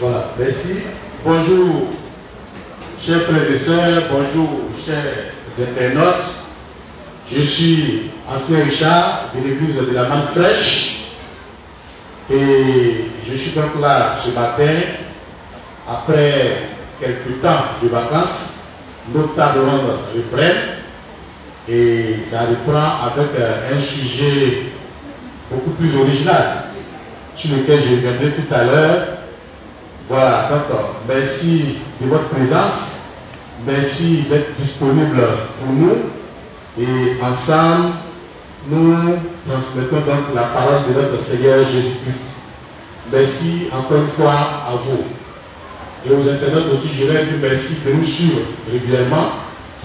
Voilà, merci. Bonjour, chers frères et sœurs, bonjour, chers internautes. Je suis Ancien Richard de l'église de la Manne Fraîche et je suis donc là ce matin après quelques temps de vacances. Nos tables rondes reprennent et ça reprend avec un sujet beaucoup plus original sur lequel je reviendrai tout à l'heure. Voilà, donc merci de votre présence, merci d'être disponible pour nous et ensemble nous transmettons donc la parole de notre Seigneur Jésus-Christ. Merci encore une fois à vous. Et aux internautes aussi, je leur dis merci de nous suivre régulièrement.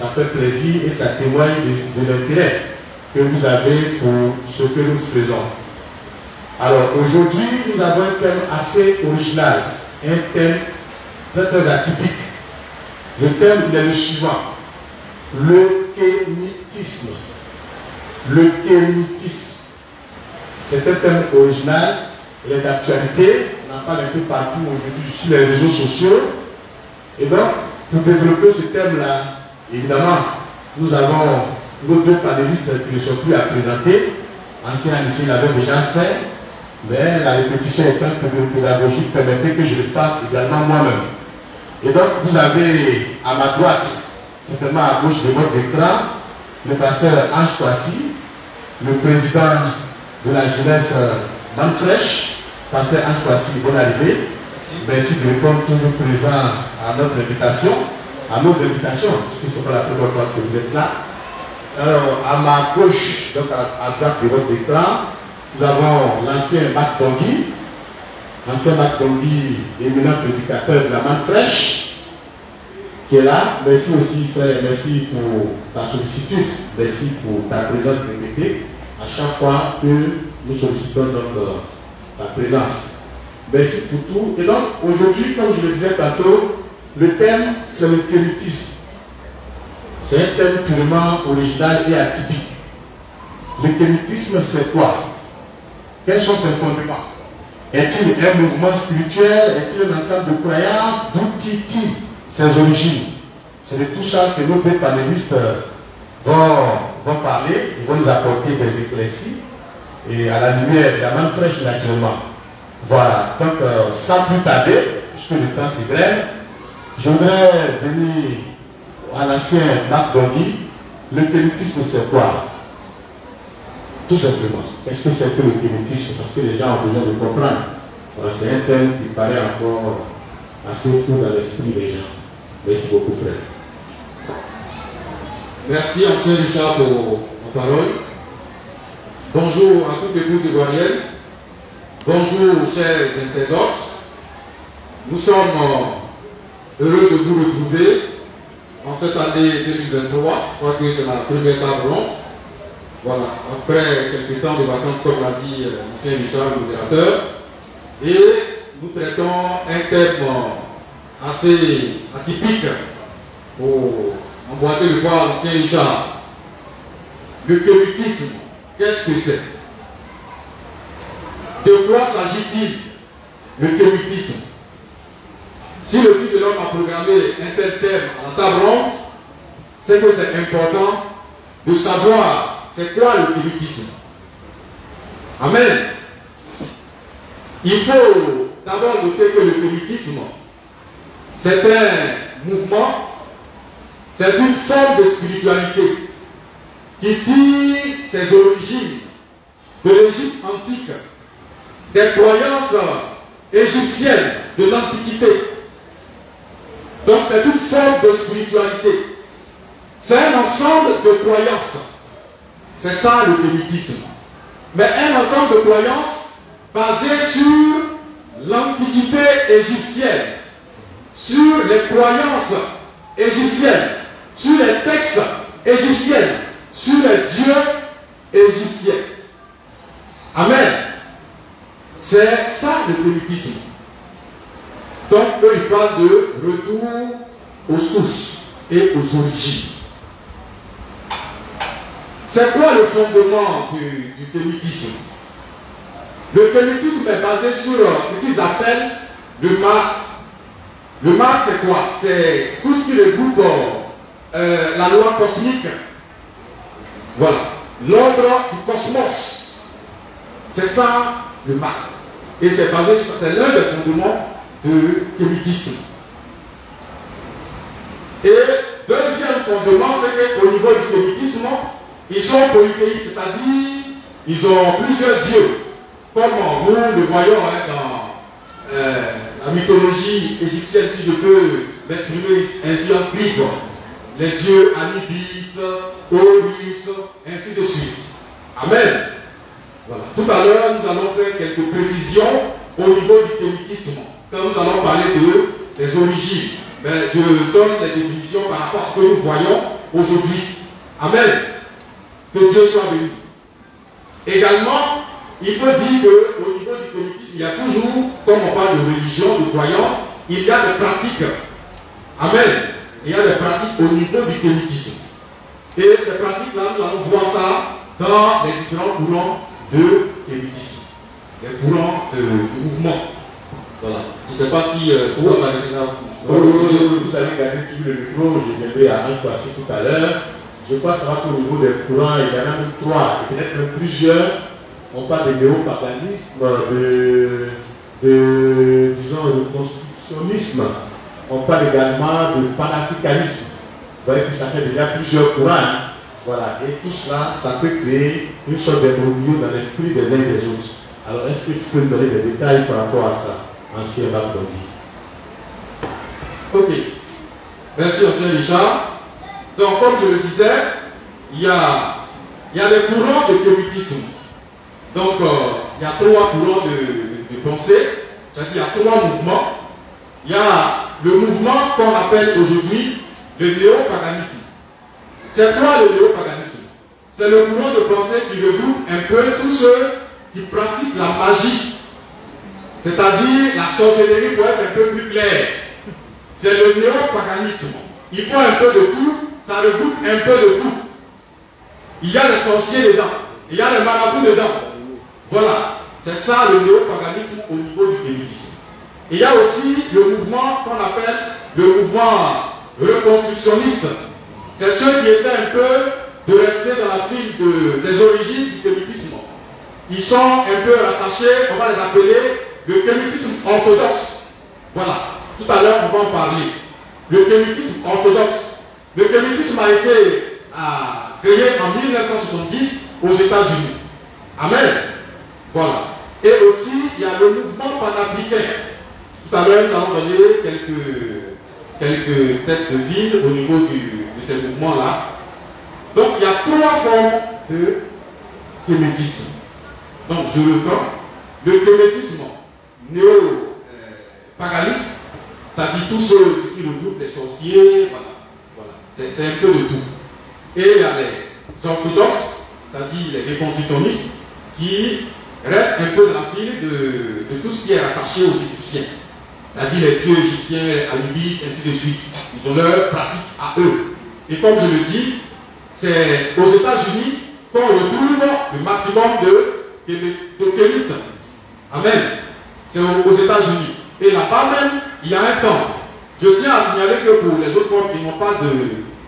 Ça fait plaisir et ça témoigne de l'intérêt que vous avez pour ce que nous faisons. Alors aujourd'hui, nous avons un thème assez original, un thème très très atypique. Le thème il est le suivant, le kémitisme. Le kémitisme. C'est un thème original, il est d'actualité, on en parle un peu partout aujourd'hui sur les réseaux sociaux. Et donc, pour développer ce thème-là, évidemment, nous avons nos deux panélistes qui ne sont plus à présenter. Ancien lycée l'avait déjà fait, mais la répétition étant pédagogique permettait que je le fasse également moi-même. Et donc, vous avez à ma droite, certainement à gauche de votre écran, le pasteur Ange Kwasi, le président de la jeunesse Manne Fraîche. Pasteur Ange Kwasi, bonne arrivée. Merci de répondre toujours présent à notre invitation, à nos invitations, puisque ce n'est pas la première fois que vous êtes là. Alors, à ma gauche, donc à droite de votre écran, nous avons l'ancien Mac Dongui, éminent prédicateur de la Manne Fraîche, qui est là. Merci aussi, frère, merci pour ta sollicitude, merci pour ta présence répétée à chaque fois que nous sollicitons donc ta présence. Merci pour tout. Et donc, aujourd'hui, comme je le disais tantôt, le thème, c'est le kémitisme. C'est un thème purement original et atypique. Le kémitisme, c'est quoi? Quels sont ses fondements? Est-il un mouvement spirituel? Est-il un ensemble de croyances? D'où tient-il ses origines? C'est de tout ça que nos deux panélistes vont parler, ils vont nous apporter des éclaircies et à la lumière de la Manne Fraîche naturellement. Voilà, donc sans plus tarder, puisque le temps s'égrène, je voudrais venir à l'ancien Mac Dongui. Le kémitisme, c'est quoi? Tout simplement. Qu'est-ce que c'est que le kémitisme? Parce que les gens ont besoin de comprendre. Voilà, c'est un thème qui paraît encore assez flou dans l'esprit des gens. Merci beaucoup, frère. Merci, Ancien Richard, pour la parole. Bonjour à toutes les époux ivoiriennes. Bonjour, chers internautes. Nous sommes heureux de vous retrouver en cette année 2023. Je crois que c'est la première table ronde. Voilà, après quelques temps de vacances, comme l'a dit l'ancien Richard, le modérateur. Et nous traitons un thème assez atypique pour emboîter le pas à l'ancien Richard. Le kémitisme, qu'est-ce que c'est? De quoi s'agit-il, le kémitisme? Si le Fils de l'homme a programmé un tel thème à la table ronde, c'est que c'est important de savoir c'est quoi le kémitisme. Amen. Il faut d'abord noter que le kémitisme, c'est un mouvement, c'est une forme de spiritualité qui tire ses origines de l'Égypte antique, des croyances égyptiennes de l'Antiquité. Donc c'est une forme de spiritualité. C'est un ensemble de croyances. C'est ça le kémitisme. Mais un ensemble de croyances basées sur l'Antiquité égyptienne, sur les croyances égyptiennes, sur les textes égyptiens, sur les dieux égyptiens. Amen. C'est ça le kémitisme. Donc eux ils parlent de retour aux sources et aux origines. C'est quoi le fondement du kémitisme? Le kémitisme est basé sur ce qu'ils appellent le Le maths, c'est quoi? C'est tout ce qui regroupe la loi cosmique. Voilà. L'ordre du cosmos. C'est ça le maths. Et c'est basé sur, c'est l'un des fondements du kémitisme. Et deuxième fondement, c'est qu'au niveau du kémitisme, ils sont polythéistes, c'est-à-dire ils ont plusieurs dieux. Comme nous le voyons dans la mythologie égyptienne, si je peux m'exprimer ainsi en griffe. Les dieux Anubis, Horus, ainsi de suite. Amen. Voilà. Tout à l'heure, nous allons faire quelques précisions au niveau du kémitisme. Quand nous allons parler des origines, mais je donne les définitions par rapport à ce que nous voyons aujourd'hui. Amen. Que Dieu soit béni. Également, il faut dire qu'au niveau du kémitisme, il y a toujours, comme on parle de religion, de croyance, il y a des pratiques. Amen. Il y a des pratiques au niveau du kémitisme. Et ces pratiques-là, nous allons voir ça dans les différents courants de kémitisme. Les courants de mouvement. Voilà. Je ne sais pas si vous avez gagné tout le micro, je viendrai à un passé tout à l'heure. Je crois savoir qu'au niveau des courants, il y en a même 3, et peut-être même plusieurs. On parle de néopaganisme, disons, de constructionnisme. On parle également de panafricanisme. Vous voyez que ça fait déjà plusieurs courants. Hein? Voilà. Et tout cela, ça peut créer une sorte d'imbroglio dans l'esprit des uns et des autres. Alors, est-ce que tu peux me donner des détails par rapport à ça, ancien Babdondi? Ok. Merci, ancien Richard. Donc, comme je le disais, il y a des courants de kémitisme. Donc, il y a 3 courants de pensée. C'est-à-dire, il y a 3 mouvements. Il y a le mouvement qu'on appelle aujourd'hui le néopaganisme. C'est quoi le néopaganisme? C'est le courant de pensée qui regroupe un peu tous ceux qui pratiquent la magie. C'est-à-dire la sorcellerie pour être un peu plus clair. C'est le néopaganisme. Il faut un peu de tout, ça regroupe un peu de tout. Il y a les sorciers dedans, il y a les marabouts dedans. Voilà, c'est ça le néopaganisme au niveau du kémitisme. Il y a aussi le mouvement qu'on appelle le mouvement reconstructionniste. C'est ceux qui essaient un peu de rester dans la file des origines du kémitisme. Ils sont un peu rattachés, on va les appeler le kémitisme orthodoxe. Voilà, tout à l'heure on va en parler. Le kémitisme orthodoxe. Le kémitisme a été créé en 1970 aux États-Unis. Amen. Voilà. Et aussi, il y a le mouvement panafricain. Tout à l'heure, nous allons donner quelques têtes de ville au niveau de ces mouvements-là. Donc, il y a 3 formes de kémétisme. Donc, je reprends. Le kémétisme néo-paganiste, c'est-à-dire tous ceux qui regroupent les sorciers, voilà. C'est un peu de tout. Et il y a les orthodoxes, c'est-à-dire les déconstructionnistes, qui restent un peu dans la file de tout ce qui est rattaché aux Égyptiens. C'est-à-dire les dieux égyptiens, Anubis, ainsi de suite. Ils ont leur pratique à eux. Et comme je le dis, c'est aux États-Unis qu'on retrouve le maximum de kémites. Amen. C'est aux États-Unis. Et là-bas même, il y a un temps. Je tiens à signaler que pour les autres formes, ils n'ont pas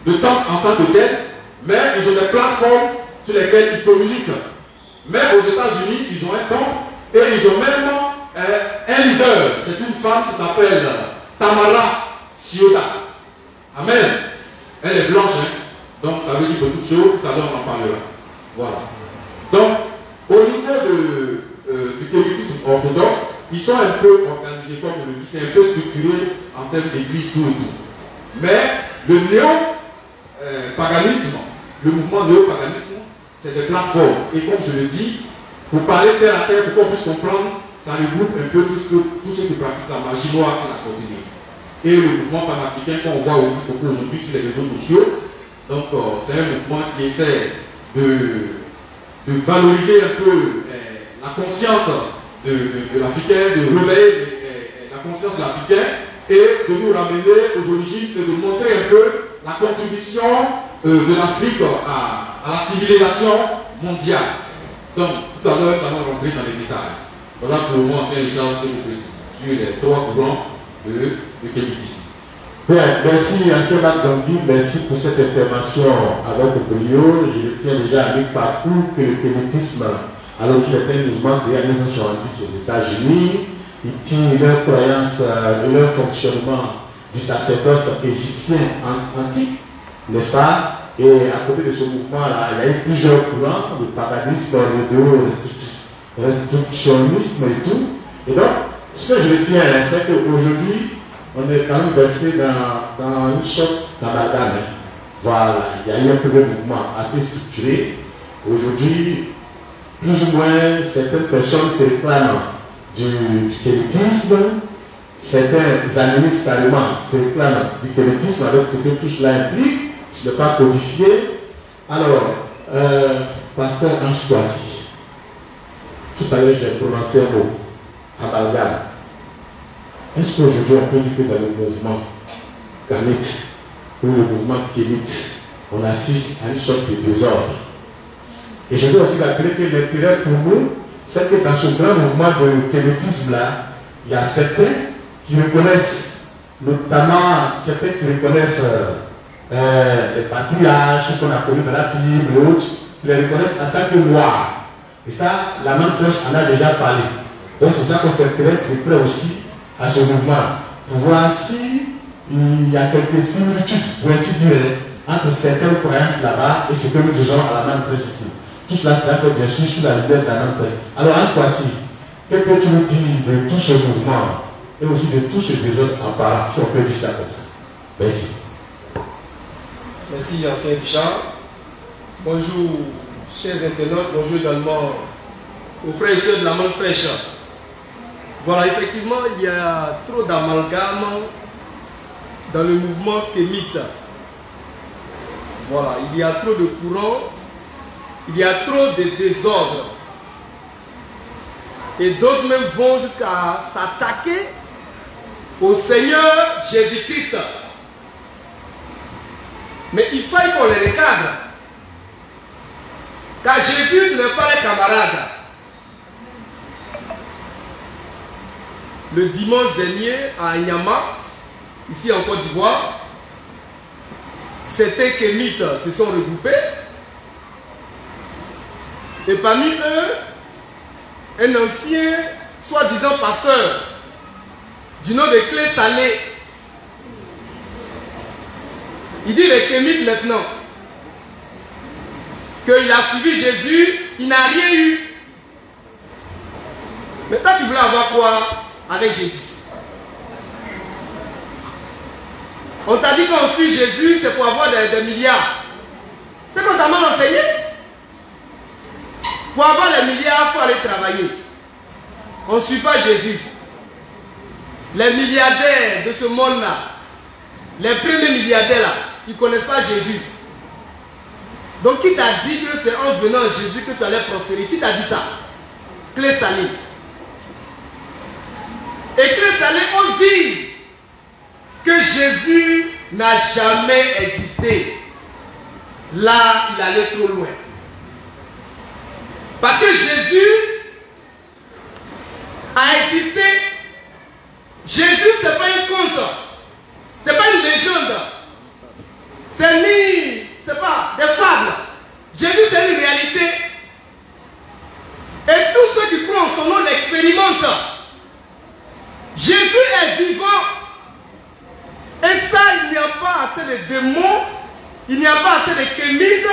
de temps en tant que tel, mais ils ont des plateformes sur lesquelles ils communiquent. Mais aux États-Unis, ils ont un temps et ils ont même un leader. C'est une femme qui s'appelle Tamara Sioda. Amen. Elle est blanche, hein? Donc ça veut dire beaucoup de choses. Tout à l'heure, on en parlera. Voilà. Donc, au niveau du kémitisme orthodoxe, ils sont un peu organisés, comme on le dit, c'est un peu structuré en termes d'église, tout et tout. Mais le néo-paganisme, le mouvement néo-paganisme, c'est des plateformes. Et comme je le dis, pour parler terre à terre, pour qu'on puisse comprendre, ça regroupe un peu tous ceux qui pratiquent la magie noire et la sorcellerie. Et le mouvement panafricain qu'on voit aussi beaucoup aujourd'hui sur les réseaux sociaux. Donc c'est un mouvement qui essaie de valoriser un peu la conscience de l'Africain, de réveiller la conscience de l'Africain et de nous ramener aux origines et de montrer un peu la contribution de l'Afrique à la civilisation mondiale. Donc tout à l'heure, nous allons rentrer dans les détails. Voilà pour moi, ancien Richard, sur les 3 courants du kémitisme. Bien, merci Ancien Marc Gandhi, merci pour cette intervention avec brio. Je tiens déjà à mi-parcours que le kémitisme, alors qu'il est un mouvement créé en 1970 aux États-Unis, il tire leur croyance et leur fonctionnement du sacerdoce égyptien antique, n'est-ce pas? Et à côté de ce mouvement-là, il y a eu plusieurs courants, le paganisme, le restrictionnisme et tout. Et donc, ce que je retiens, c'est qu'aujourd'hui, on est quand même versé dans une sorte d'amalgame. Voilà, il y a eu un peu de mouvement assez structuré. Aujourd'hui, plus ou moins, certaines personnes se réclament du kémitisme, certains analystes carrément se réclament du kémitisme avec ce que tout cela implique, ce n'est pas codifié. Alors, pasteur Ange Kouassi, tout à l'heure j'ai prononcé un mot, amalgame. Est-ce qu'aujourd'hui on peut dire que dans le mouvement gamite ou le mouvement kémite, on assiste à une sorte de désordre? Et je dois aussi rappeler que l'intérêt pour nous, c'est que dans ce grand mouvement de kémitisme-là, il y a certains qui reconnaissent, notamment certains qui reconnaissent les patriarches qu'on a connus dans la Bible et autres, qui les reconnaissent en tant que noirs. Et ça, la main fraîche en a déjà parlé. Donc c'est ça qu'on s'intéresse de près aussi à ce mouvement, pour voir si il y a quelques similitudes, pour ainsi dire, entre certaines croyances là-bas et ce que nous disons à la main fraîche ici. Tout cela sera fait bien sûr sous la lumière de la main fraîche. Alors, en Kouassi, qu'est-ce que tu nous dis de tout ce mouvement et aussi de tout ce désordre apparent, si on peut dire ça comme ça? Merci. Merci, Ancien Richard. Bonjour, chers internautes. Bonjour également aux frères et sœurs de la main fraîche. Voilà, effectivement, il y a trop d'amalgame dans le mouvement kémite. Voilà, il y a trop de courants, il y a trop de désordre. Et d'autres même vont jusqu'à s'attaquer au Seigneur Jésus-Christ. Mais il faut qu'on les recadre. Car Jésus, ce n'est pas les camarades. Le dimanche dernier, à Nyama, ici en Côte d'Ivoire, certains kémites se sont regroupés. Et parmi eux, un ancien, soi-disant pasteur, du nom de Clé Salé. Il dit les kémites maintenant qu'il a suivi Jésus, il n'a rien eu. Mais toi, tu voulais avoir quoi avec Jésus? On t'a dit qu'on suit Jésus, c'est pour avoir des milliards. C'est qu'on t'a mal enseigné. Pour avoir les milliards, il faut aller travailler. On ne suit pas Jésus. Les milliardaires de ce monde-là, les premiers milliardaires là, ils ne connaissent pas Jésus. Donc qui t'a dit que c'est en venant à Jésus que tu allais prospérer? Qui t'a dit ça? Clé Salé. Et Clé Salé ose dire que Jésus n'a jamais existé. Là, il allait trop loin. Parce que Jésus a existé. Jésus, ce n'est pas un conte. Ce n'est pas une légende. C'est pas des fables. Jésus, c'est une réalité. Et tous ceux qui croient en son nom l'expérimentent. Jésus est vivant. Et ça, il n'y a pas assez de démons, il n'y a pas assez de kémites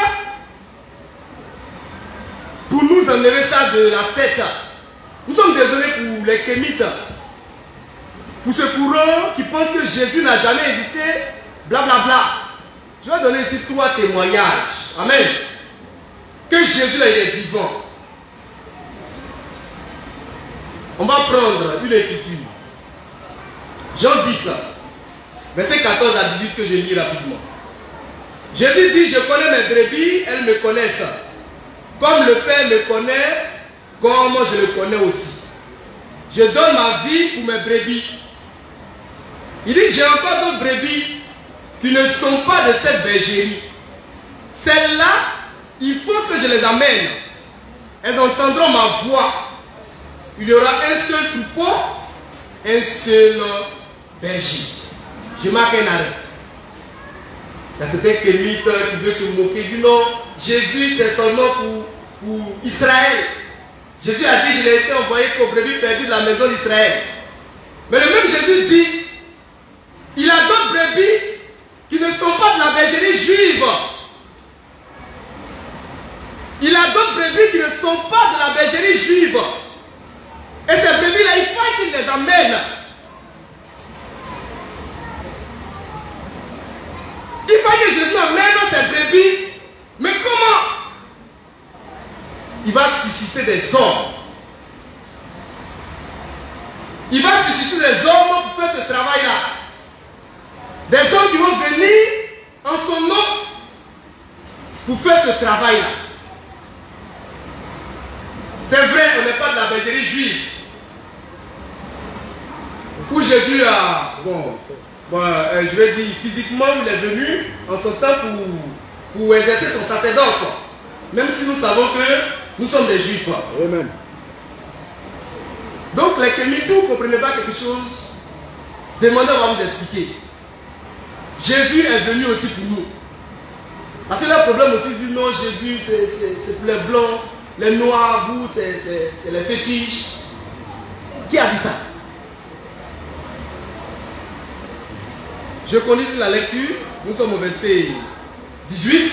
pour nous enlever ça de la tête. Nous sommes désolés pour les kémites, pour ce courant qui pense que Jésus n'a jamais existé, blablabla. Bla bla. Je vais donner ici 3 témoignages. Amen. Que Jésus il est vivant. On va prendre une écriture. Jean 10, verset 14 à 18 que je lis rapidement. Jésus dit, je connais mes brebis, elles me connaissent. Comme le Père me connaît, comme je le connais aussi. Je donne ma vie pour mes brebis. Il dit, j'ai encore d'autres brebis qui ne sont pas de cette bergerie. Celles-là, il faut que je les amène. Elles entendront ma voix. Il y aura un seul troupeau, un seul berger. Je marque un arrêt. Il y a certains kémites qui veulent se moquer, dit non, Jésus c'est seulement pour Israël. Jésus a dit, je n'ai été envoyé qu'aux brebis perdues de la maison d'Israël. Mais le même Jésus dit, il a d'autres brebis qui ne sont pas de la bergerie juive. Il a d'autres brebis qui ne sont pas de la bergerie juive. Et ces brebis-là, il faut qu'il les amène. Il faut que Jésus amène ces brebis. Mais comment? Il va susciter des hommes. Il va susciter des hommes pour faire ce travail-là. Des hommes qui vont venir en son nom pour faire ce travail-là. C'est vrai, on n'est pas de la bergerie juive. Où Jésus a, je vais dire, physiquement, il est venu en son temps pour exercer son sacerdoce. Même si nous savons que nous sommes des juifs. Amen. Donc, les kémites, si vous ne comprenez pas quelque chose, demandez, on va vous expliquer. Jésus est venu aussi pour nous. Parce que le problème aussi dit non, Jésus c'est pour les blancs, les noirs, vous c'est les fétiches. Qui a dit ça? Je connais la lecture, nous sommes au verset 18.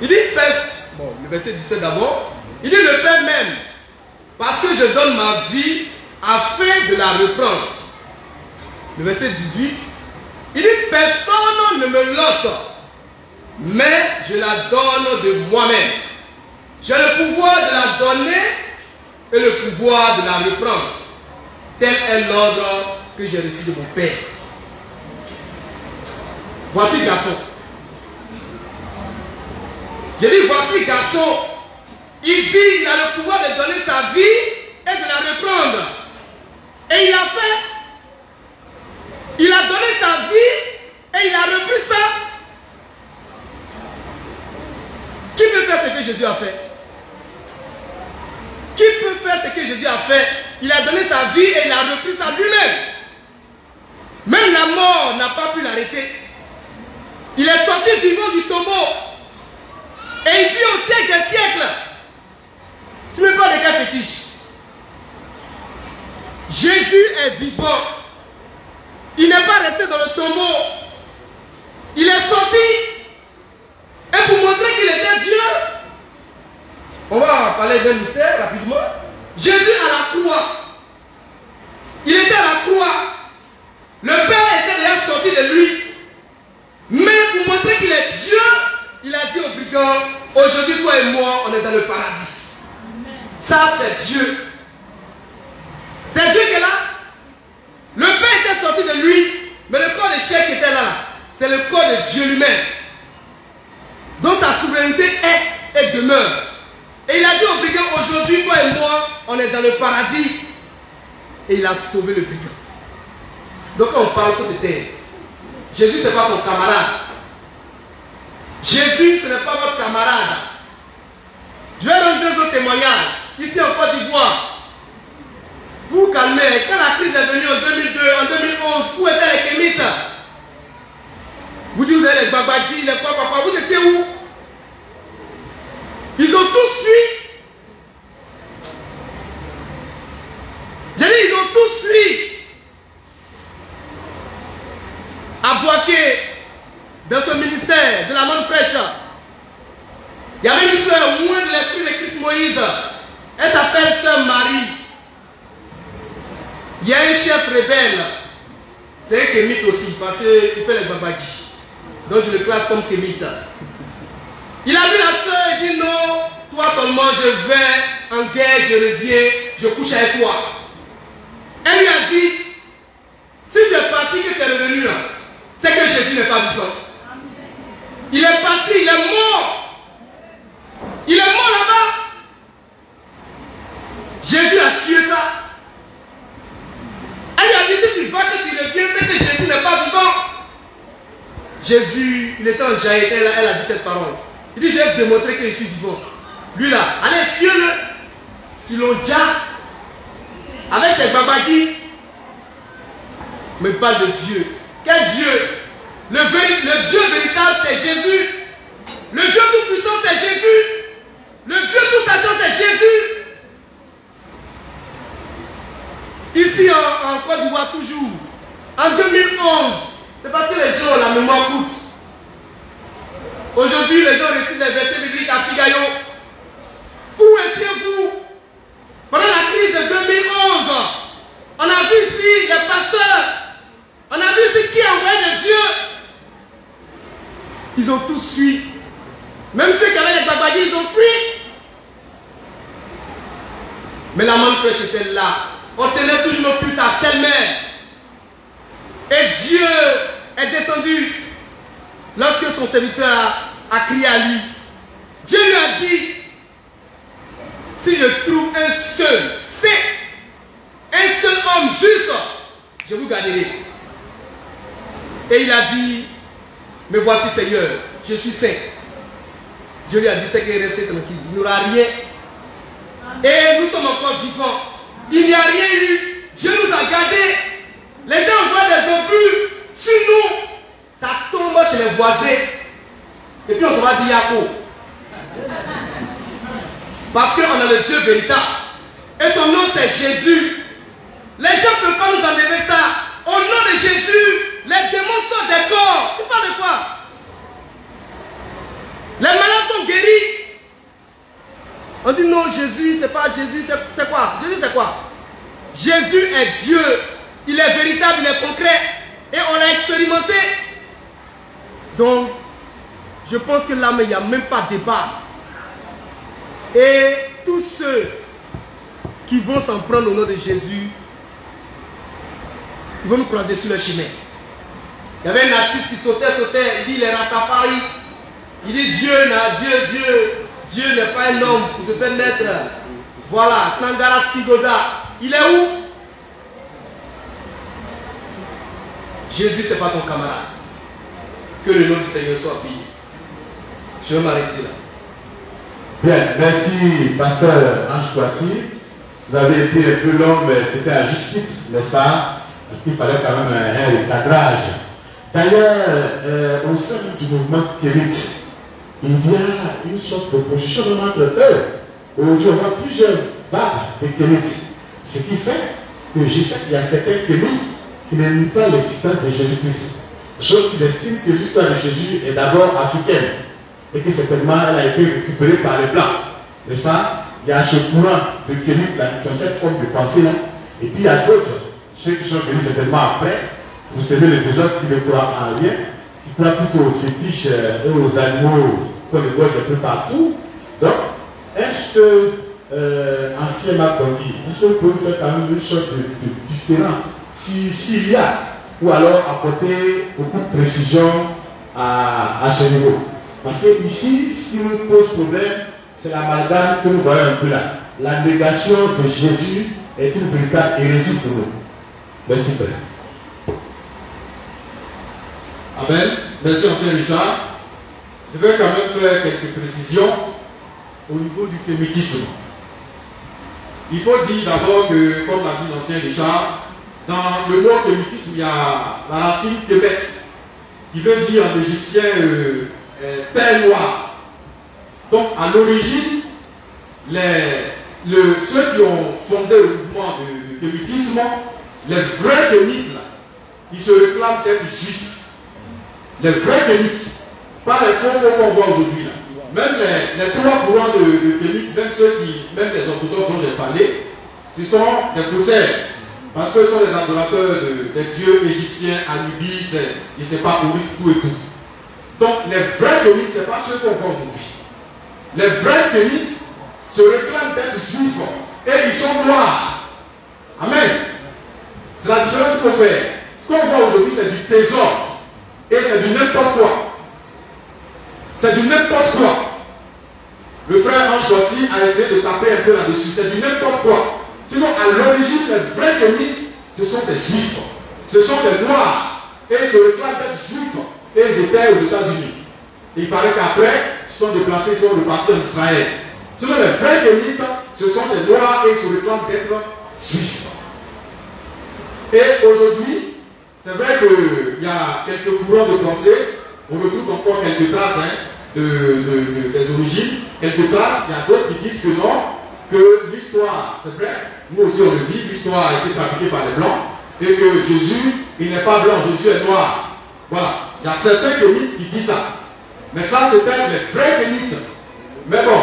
Il dit, le verset 17 d'abord, il dit le Père même, parce que je donne ma vie afin de la reprendre. Le verset 18, il dit, personne ne me l'ôte, mais je la donne de moi-même. J'ai le pouvoir de la donner et le pouvoir de la reprendre. Tel est l'ordre que j'ai reçu de mon Père. Voici garçon. J'ai dit voici garçon. Il dit il a le pouvoir de donner sa vie et de la reprendre. Et il a fait. Il a donné sa vie et il a repris ça. Qui peut faire ce que Jésus a fait? Qui peut faire ce que Jésus a fait? Il a donné sa vie et il a repris ça lui-même. Même la mort n'a pas pu l'arrêter. Il est sorti vivant du tombeau. Et il vit au siècle des siècles. Tu me parles de quel fétiche? Jésus est vivant. Il n'est pas resté dans le tombeau. Il est sorti. Et pour montrer qu'il était Dieu, on va parler d'un mystère rapidement. Jésus à la croix. Il était à la croix. Le Père était déjà sorti de lui. Mais pour montrer qu'il est Dieu, il a dit aux brigands, aujourd'hui toi et moi, on est dans le paradis. Amen. Ça c'est Dieu. C'est Dieu qui est là. Le Père était sorti de lui, mais le corps de chair qui était là, c'est le corps de Dieu lui-même. Donc sa souveraineté est et demeure. Et il a dit aux brigands, aujourd'hui toi et moi, on est dans le paradis. Et il a sauvé le brigand. Donc quand on parle de terre, Jésus ce n'est pas ton camarade. Jésus ce n'est pas votre camarade. Je vais donner deux autres témoignages. Ici en Côte d'Ivoire. Vous vous calmez. Quand la crise est venue en 2002, en 2011, où étaient les kémites? Vous dites vous avez les babadji, les quoi, vous étiez où? Ils ont tous fui. J'ai dit ils ont tous fui. À Boaké, dans ce ministère de la manne fraîche, il y avait une soeur, moins de l'esprit de Christ Moïse. Elle s'appelle Sœur Marie. Il y a un chef rebelle. C'est un kémite aussi, parce qu'il fait les babadji. Donc je le classe comme kémite. Il a vu la soeur et dit non, toi seulement je vais en guerre, je reviens, je couche avec toi. Elle lui a dit, si tu es parti, que tu es revenu là, c'est que Jésus n'est pas vivant. Il est parti, il est mort. Il est mort là-bas. Jésus a tué ça. Elle lui a dit, si tu vas, que tu reviens, c'est que Jésus n'est pas vivant. Jésus, il était en jaillette, elle a dit cette parole. Il dit, je vais te démontrer que je suis vivant. Lui là, allez, tuez-le. Ils l'ont déjà, avec ses babadis. me parle de Dieu. Quel Dieu? Le Dieu véritable, c'est Jésus. Le Dieu tout-puissant, c'est Jésus. Le Dieu tout-sachant, c'est Jésus. Ici en Côte d'Ivoire, toujours, en 2011, c'est parce que les gens ont la mémoire courte. Aujourd'hui, les gens récitent les versets bibliques à Figayo. Où étiez-vous pendant la crise de 2011? On a vu ici les pasteurs. On a vu ici qui est envoyé de Dieu. Ils ont tous fui. Même ceux qui avaient les babadis, ils ont fui. Mais la manne fraîche était là. On tenait toujours nos cultes à Selmer. Et Dieu est descendu lorsque son serviteur a crié à lui. Dieu lui a dit, si je trouve un seul homme juste, je vous garderai. Et il a dit, me voici Seigneur, je suis saint. Dieu lui a dit, c'est qu'il est resté tranquille, il n'y aura rien. Et nous sommes encore vivants. Il n'y a rien eu. Dieu nous a gardés. Les gens voient des obus sur nous. Ça tombe chez les voisins. Et puis on se va dire Yako. Parce qu'on a le Dieu véritable. Et son nom c'est Jésus. Les gens ne peuvent pas nous enlever ça. Au nom de Jésus, les démons sortent des corps. Tu parles de quoi? Les malades sont guéris. On dit non, Jésus, c'est pas Jésus, c'est quoi? Jésus, c'est quoi? Jésus est Dieu. Il est véritable, il est concret. Et on l'a expérimenté. Donc, je pense que là, il n'y a même pas de débat. Et tous ceux qui vont s'en prendre au nom de Jésus, ils vont nous croiser sur le chemin. Il y avait un artiste qui sautait, il dit les Rastafari. Il dit Dieu n'est pas un homme pour se faire naître. Voilà, Tangara Skigoda. Il est où? Jésus, ce n'est pas ton camarade. Que le nom du Seigneur soit payé. Je vais m'arrêter là. Bien, merci, pasteur Ange Kouassi. Vous avez été un peu long, mais c'était à juste titre, n'est-ce pas? Parce qu'il fallait quand même un cadrage. D'ailleurs, au sein du mouvement Kérit, il y a une sorte d'opposition entre eux. Aujourd'hui, on voit plusieurs vagues de Kérit. Ce qui fait que je sais qu'il y a certains kémistes qui ne nient pas l'existence de Jésus-Christ. Sauf qu'ils estiment que l'histoire de Jésus est d'abord africaine. Et que certainement elle a été récupérée par les Blancs. N'est-ce pas? Il y a ce courant de Kérit qui ont cette forme de pensée-là. Et puis il y a d'autres, ceux qui sont venus certainement après. Vous savez, les deux autres qui ne croient en rien, qui croient plutôt aux fétiches et aux animaux qu'on les voit un peu partout. Donc, est-ce que, ancien Macondi, est-ce que vous pouvez faire quand même une sorte de différence, s'il y a, ou alors apporter beaucoup de précision à ce niveau? Parce que ici, ce qui nous pose problème, c'est l'amalgame que nous voyons un peu là. La négation de Jésus est une véritable hérésie pour nous. Merci, Père. Amen. Merci, ancien Richard. Je vais quand même faire quelques précisions au niveau du kémitisme. Il faut dire d'abord que, comme l'a dit l'ancien Richard, dans le mot kémitisme, il y a la racine Kémet, qui veut dire en égyptien terre noire. Donc, à l'origine, ceux qui ont fondé le mouvement du kémitisme, les vrais kémites, là, ils se réclament d'être juifs. Les vrais kémites, pas les faux qu'on voit aujourd'hui. Même les trois courants de kémites, même même les orthodoxes dont j'ai parlé, ce sont des faussaires. Parce que ce sont les adorateurs des dieux égyptiens, Anubis, ils ne sont pas pour tout et tout. Donc les vrais kémites, ce n'est pas ceux qu'on voit aujourd'hui. Les vrais kémites se réclament d'être juifs et ils sont noirs. Amen. C'est la différence qu'il faut faire. Ce qu'on voit aujourd'hui, c'est du trésor. Et c'est du n'importe quoi. C'est du n'importe quoi. Le frère Ange Kouassi a essayé de taper un peu là-dessus. C'est du n'importe quoi. Sinon, à l'origine, les vrais kémites, ce sont des juifs. Ce sont des noirs. Et ils se réclament d'être juifs. Et ils étaient aux États-Unis. Il paraît qu'après, ils sont déplacés, ils sont repartis en Israël. Sinon, les vrais kémites, ce sont des noirs et ils se réclament d'être juifs. Et aujourd'hui, c'est vrai qu'il y a quelques courants de pensée, on retrouve encore quelques traces des origines, quelques traces, il y a d'autres qui disent que non, que l'histoire, c'est vrai, nous aussi on le dit, l'histoire a été fabriquée par les Blancs, et que Jésus, il n'est pas blanc, Jésus est noir. Voilà, il y a certains mythes qui disent ça. Mais ça, c'était les vrais mythes. Mais bon,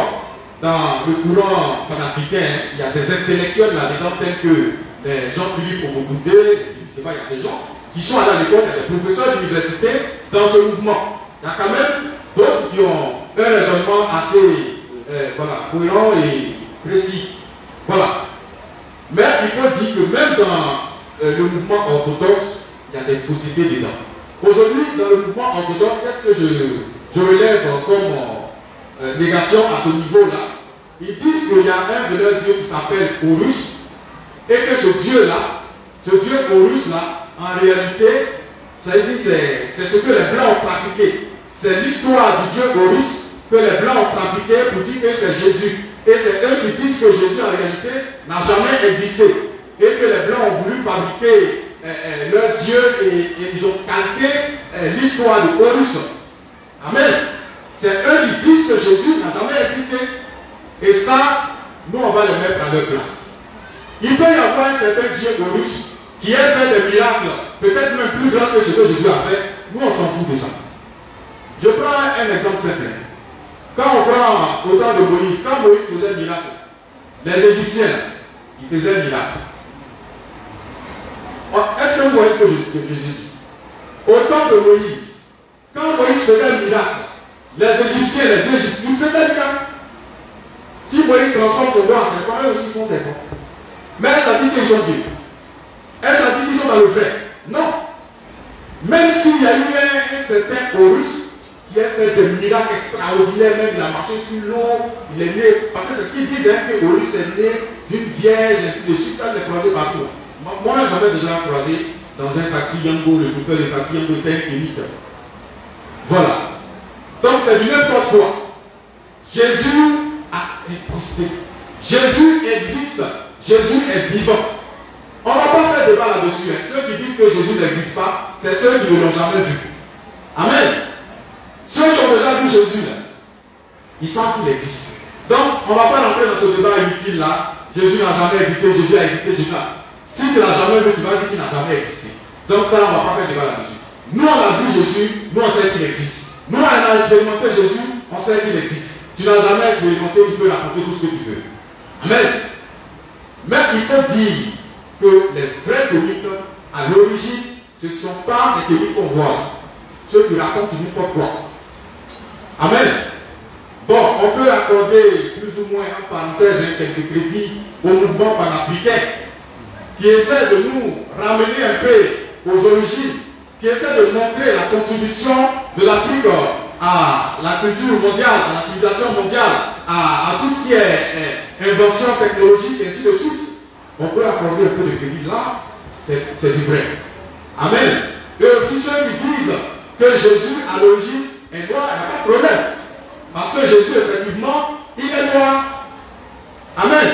dans le courant panafricain, il y a des intellectuels là-dedans, tels que Jean-Philippe Omogoundé, il y a des gens qui sont allés à l'école, il y a des professeurs d'université dans ce mouvement. Il y a quand même d'autres qui ont un raisonnement assez cohérent et précis. Voilà. Mais il faut dire que même dans le mouvement orthodoxe, il y a des faussetés dedans. Aujourd'hui, dans le mouvement orthodoxe, qu'est-ce que je relève comme négation à ce niveau-là? Ils disent qu'il y a un de leurs dieux qui s'appelle Horus, et que ce dieu-là, ce dieu Horus-là, en réalité, c'est ce que les Blancs ont pratiqué. C'est l'histoire du dieu Horus que les Blancs ont pratiqué pour dire que c'est Jésus. Et c'est eux qui disent que Jésus, en réalité, n'a jamais existé. Et que les Blancs ont voulu fabriquer leur Dieu et ils ont calqué l'histoire de Horus. Amen. C'est eux qui disent que Jésus n'a jamais existé. Et ça, nous, on va le mettre à leur place. Il peut y avoir un certain Dieu Horus qui a fait des miracles, peut-être même plus grands que ce que Jésus a fait. Nous, on s'en fout de ça. Je prends un exemple simple. Quand on prend au temps de Moïse, quand Moïse faisait un miracle, les Égyptiens, ils faisaient un miracle. Est-ce que vous voyez ce que je dis? Au temps de Moïse, quand Moïse faisait un miracle, les Égyptiens, les deux Égyptiens, ils faisaient un miracle. Si Moïse transforme son doigt en serpent, eux aussi font serpent. Mais ça dit qu'ils sont Dieu. Est-ce que ça dit qu'ils sont dans le vrai? Non. Même s'il y a eu un certain Horus qui a fait des miracles extraordinaires, même il a marché sur l'eau, il est né, parce que c'est ce qu'ils disent, que Horus est né d'une vierge, ainsi de suite, ça les croisé partout. Moi, j'avais déjà croisé dans un taxi Yango, le chauffeur de taxi Yango était un élite. Voilà. Donc c'est du n'importe quoi. Jésus a existé. Jésus existe. Jésus est vivant. On ne va pas faire débat là-dessus. Hein. Ceux qui disent que Jésus n'existe pas, c'est ceux qui ne l'ont jamais vu. Amen. Ceux qui ont déjà vu Jésus, là, ils savent qu'il existe. Donc, on ne va pas rentrer dans ce débat inutile là. Jésus n'a jamais existé, Jésus a existé, Jésus a. Si tu ne l'as jamais vu, tu vas dire qu'il n'a jamais existé. Donc ça, on ne va pas faire débat là-dessus. Nous, on a vu Jésus, nous, on sait qu'il existe. Nous, on a expérimenté Jésus, on sait qu'il existe. Tu n'as jamais expérimenté, tu peux raconter tout ce que tu veux. Amen. Mais il faut dire que les vrais comiques, à l'origine, ce ne sont pas les comiques qu'on voit. Ceux qui racontent n'importe quoi. Amen. Bon, on peut accorder plus ou moins en parenthèse quelques crédits au mouvement panafricain qui essaie de nous ramener un peu aux origines, qui essaie de montrer la contribution de l'Afrique à la culture mondiale, à la civilisation mondiale, à tout ce qui est invention technologique et ainsi de suite. On peut accorder un peu de crédit là, c'est du vrai. Amen. Et aussi ceux qui disent que Jésus à l'origine est noir, il n'y a pas de problème. Parce que Jésus, effectivement, il est noir. Amen.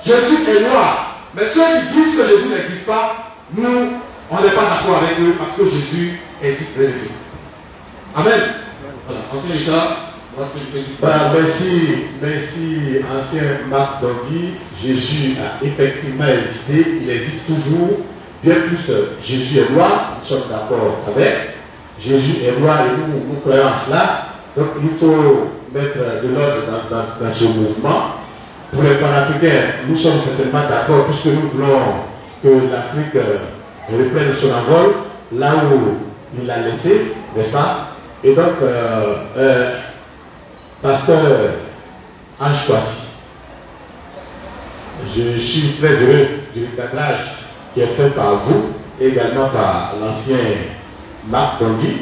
Jésus est noir. Mais ceux qui disent que Jésus n'existe pas, nous, on n'est pas d'accord avec eux parce que Jésus existe près de nous. Amen. Voilà. Ancien Richard, voilà, merci, ancien Marc Dongui. Jésus a effectivement existé, il existe toujours. Bien plus, Jésus est roi, nous sommes d'accord avec. Jésus est roi et nous croyons en cela. Donc il faut mettre de l'ordre dans ce mouvement. Pour les panafricains, nous sommes certainement d'accord puisque nous voulons que l'Afrique reprenne son envol là où il l'a laissé, n'est-ce pas? Et donc, pasteur Ange Kwasi, je suis très heureux du recadrage qui est fait par vous, et également par l'ancien Marc Dongui.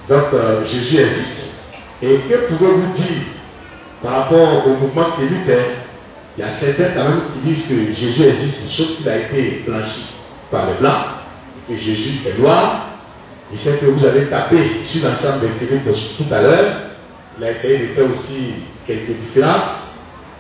Donc, Jésus existe. Et que pouvez-vous dire par rapport au mouvement élitaire? Il y a certains quand même qui disent que Jésus existe, sauf qu'il a été blanchi par les Blancs, et que Jésus est noir. Je sais que vous avez tapé sur l'ensemble des cliniques tout à l'heure. Il a essayé de faire aussi quelques différences.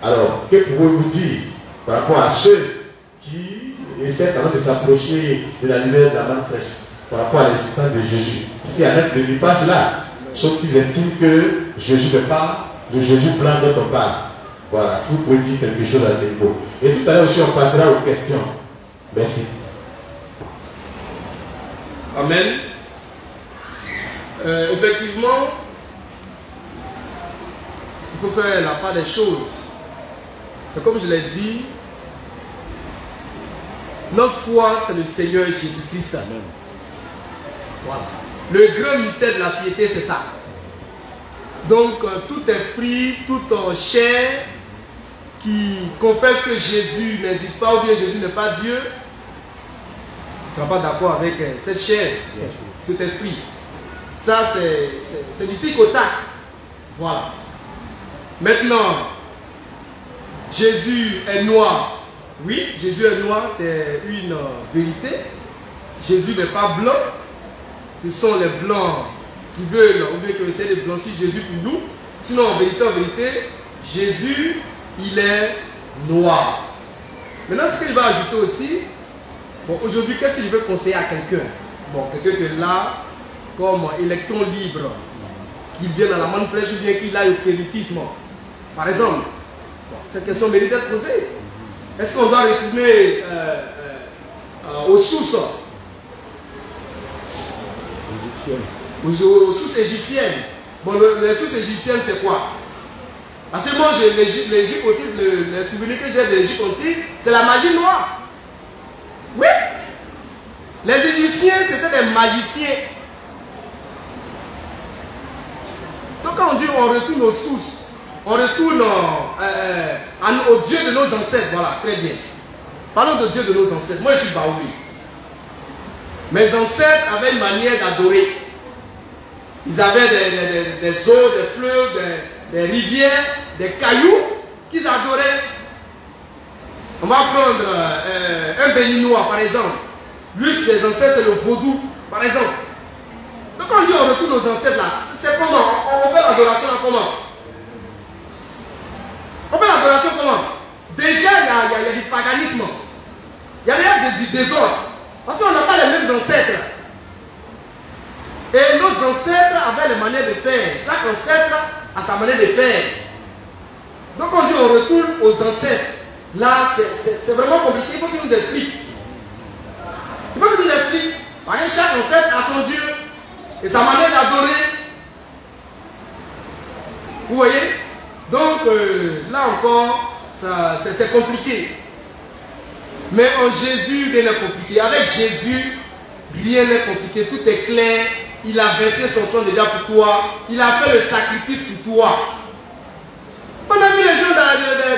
Alors, que pouvez-vous dire par rapport à ceux qui essaient quand même de s'approcher de la lumière de la manne fraîche? par rapport à l'existence de Jésus. Parce qu'il y en a qui ne disent pas cela, sauf qu'ils estiment que Jésus ne parle de Jésus blanc dont on parle. Voilà, si vous pouvez dire quelque chose à ce niveau. Et tout à l'heure aussi, on passera aux questions. Merci. Amen. Effectivement, il faut faire la part des choses. Et comme je l'ai dit, notre foi, c'est le Seigneur Jésus-Christ. Amen. Voilà. Le grand mystère de la piété, c'est ça. Donc, tout esprit, toute chair qui confesse que Jésus n'existe pas ou bien Jésus n'est pas Dieu, ne sera pas d'accord avec cette chair, cet esprit. Ça, c'est du tic au tac. Voilà. Maintenant, Jésus est noir. Oui, Jésus est noir, c'est une vérité. Jésus n'est pas blanc. Ce sont les blancs qui veulent, ou bien qui essaient de blanchir Jésus pour nous. Sinon, en vérité, Jésus, il est noir. Maintenant, ce que je vais ajouter aussi, bon, aujourd'hui, qu'est-ce que je veux conseiller à quelqu'un? Bon, quelqu'un qui est là, comme électron libre, qu'il vienne à la manne fraîche ou bien qu'il aille au spiritisme. Par exemple, bon, cette question mérite d'être posée. Est-ce qu'on doit retourner aux sources? Aux sources égyptiennes. Bon, les sources égyptiennes, c'est quoi? Parce que moi, l'Égypte antique, les souvenirs que j'ai de l'Égypte antique, c'est la magie noire. Oui. Les Égyptiens, c'était des magiciens. Donc quand on dit on retourne aux sources, on retourne au Dieu de nos ancêtres, voilà, très bien. Parlons de Dieu de nos ancêtres. Moi, je suis Baoui. Mes ancêtres avaient une manière d'adorer. Ils avaient des eaux, des fleuves, des rivières, des cailloux qu'ils adoraient. On va prendre un béninois, par exemple. Lui, ses ancêtres, c'est le vaudou, par exemple. Donc quand on dit on retourne aux ancêtres là, c'est comment? On fait l'adoration comment? On fait l'adoration comment? Déjà, il y a du paganisme. Il y a du désordre. Parce qu'on n'a pas les mêmes ancêtres. Et nos ancêtres avaient les manières de faire. Chaque ancêtre a sa manière de faire. Donc on dit on retourne aux ancêtres. Là, c'est vraiment compliqué. Il faut qu'il nous explique. Il faut qu'il nous explique. Parce que chaque ancêtre a son Dieu et sa manière d'adorer. Vous voyez? Donc là encore, c'est compliqué. Mais en Jésus, rien n'est compliqué. Avec Jésus, rien n'est compliqué. Tout est clair. Il a versé son sang déjà pour toi. Il a fait le sacrifice pour toi. On a vu les gens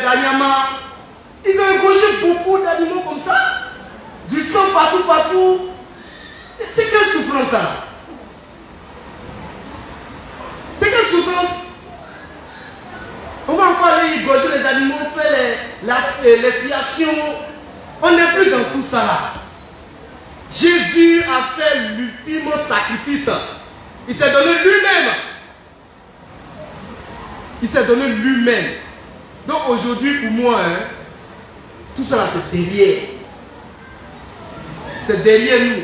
d'Anyama. Ils ont égorgé beaucoup d'animaux comme ça. Du sang partout, partout. C'est quelle souffrance ça? C'est quelle souffrance? On va encore aller égorger les animaux, faire l'expiation. On n'est plus dans tout ça là. Jésus a fait l'ultime sacrifice. Il s'est donné lui-même. Il s'est donné lui-même. Donc aujourd'hui, pour moi, hein, tout ça là, c'est derrière. C'est derrière nous.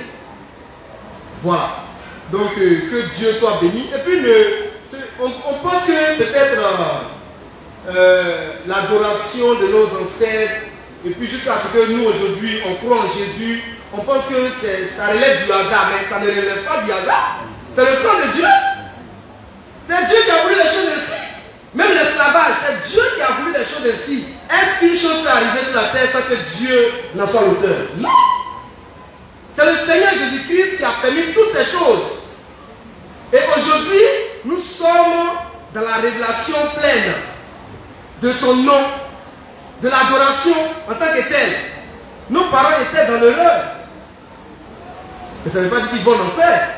Voilà. Donc, que Dieu soit béni. Et puis, on pense que peut-être l'adoration de nos ancêtres, et puis jusqu'à ce que nous, aujourd'hui, on croit en Jésus, on pense que ça relève du hasard, mais ça ne relève pas du hasard. C'est le plan de Dieu. C'est Dieu qui a voulu les choses ainsi. Même l'esclavage, c'est Dieu qui a voulu les choses ainsi. Est-ce qu'une chose peut arriver sur la terre sans que Dieu n'en soit l'auteur? Non. C'est le Seigneur Jésus-Christ qui a permis toutes ces choses. Et aujourd'hui, nous sommes dans la révélation pleine de son nom, de l'adoration en tant que tel. Nos parents étaient dans l'erreur. Mais ça ne veut pas dire qu'ils vont en faire.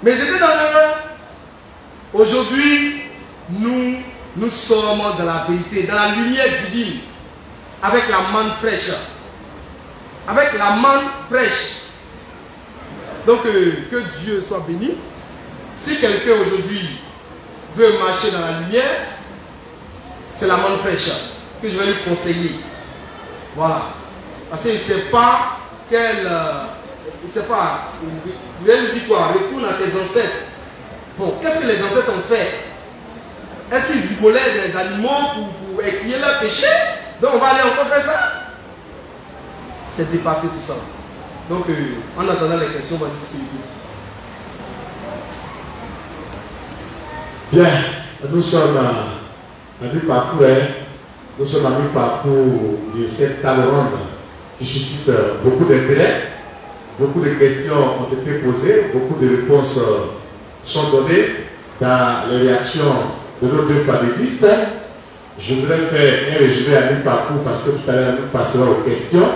Mais ils étaient dans l'erreur. Aujourd'hui, nous sommes dans la vérité, dans la lumière divine, avec la manne fraîche. Avec la manne fraîche. Donc, que Dieu soit béni. Si quelqu'un aujourd'hui veut marcher dans la lumière, c'est la manne fraîche que je vais lui conseiller. Voilà. Parce qu'il ne sait pas quelle... ne sais pas, vous allez me dire quoi? Retourne à tes ancêtres. Bon, qu'est-ce que les ancêtres ont fait? Est-ce qu'ils immolaient des animaux pour expier leur péché? Donc on va aller encore faire ça? C'est dépasser tout ça. Donc en attendant les questions, voici ce que je peux dire. Bien, nous sommes à mi-parcours, nous sommes à mi-parcours de cette table ronde qui suscite beaucoup d'intérêt. Beaucoup de questions ont été posées, beaucoup de réponses sont données dans les réactions de nos deux panélistes. Je voudrais faire un résumé à mi-parcours parce que tout à l'heure nous passerons aux questions.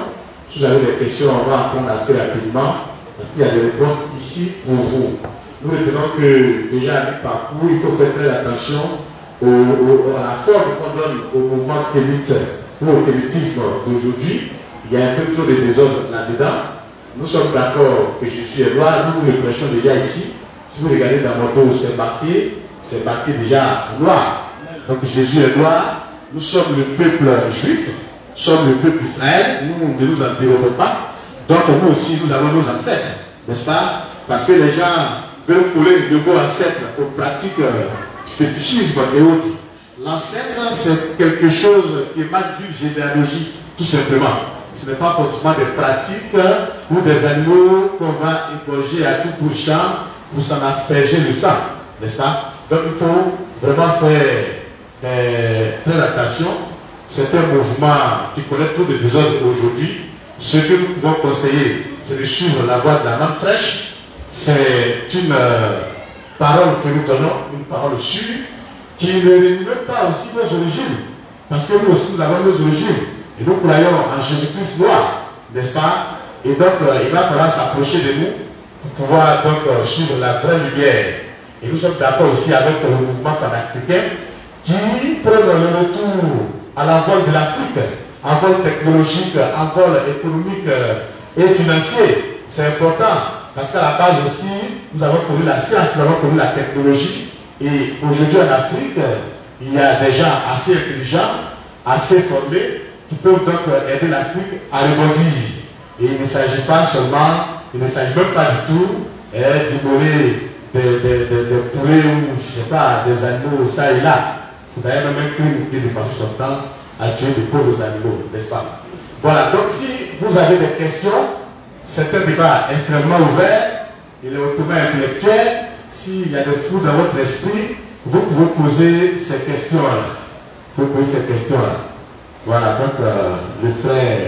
Si vous avez des questions, on va répondre assez rapidement parce qu'il y a des réponses ici pour vous. Nous retenons que déjà à mi-parcours, il faut faire très attention à la forme qu'on donne au mouvement kémite ou au kémitisme d'aujourd'hui. Il y a un peu trop de désordre là-dedans. Nous sommes d'accord que Jésus est noir, nous le prêchons déjà ici. Si vous regardez dans mon dos, c'est marqué déjà noir. Donc Jésus est noir, nous sommes le peuple juif, nous sommes le peuple d'Israël, nous ne nous en dérobons pas. Donc nous aussi, nous avons nos ancêtres, n'est-ce pas? Parce que les gens veulent coller le mot ancêtre aux pratiques du fétichisme et autres. L'ancêtre, c'est quelque chose qui émane d'une généalogie, tout simplement. Ce n'est pas forcément des pratiques ou des animaux qu'on va égorger à tout bout de champ pour s'en asperger le sang, n'est-ce pas? Donc il faut vraiment faire très attention. C'est un mouvement qui connaît trop de désordre aujourd'hui. Ce que nous pouvons conseiller, c'est de suivre la voie de la main fraîche. C'est une parole que nous donnons, une parole sûre, qui ne réunit même pas aussi nos origines. Parce que nous aussi, nous avons nos origines. Et nous croyons en Jésus-Christ noir, n'est-ce pas? Et donc, il va falloir s'approcher de nous pour pouvoir donc suivre la vraie lumière. Et nous sommes d'accord aussi avec le mouvement panafricain qui prend le retour à l'envol de l'Afrique, envol technologique, envol économique et financier. C'est important parce qu'à la base aussi, nous avons connu la science, nous avons connu la technologie. Et aujourd'hui en Afrique, il y a des gens assez intelligents, assez formés, qui peuvent donc aider l'Afrique à rebondir. Et il ne s'agit pas seulement, il ne s'agit même pas du tout d'immoler des poulets ou, je ne sais pas, des animaux, ça et là. C'est d'ailleurs même un crime qui dépasse son temps à tuer de pauvres animaux, n'est-ce pas? Voilà, donc si vous avez des questions, c'est un débat extrêmement ouvert, il est hautement intellectuel. S'il y a des flous dans votre esprit, vous pouvez poser ces questions-là. Vous pouvez poser ces questions-là. Voilà, donc le frère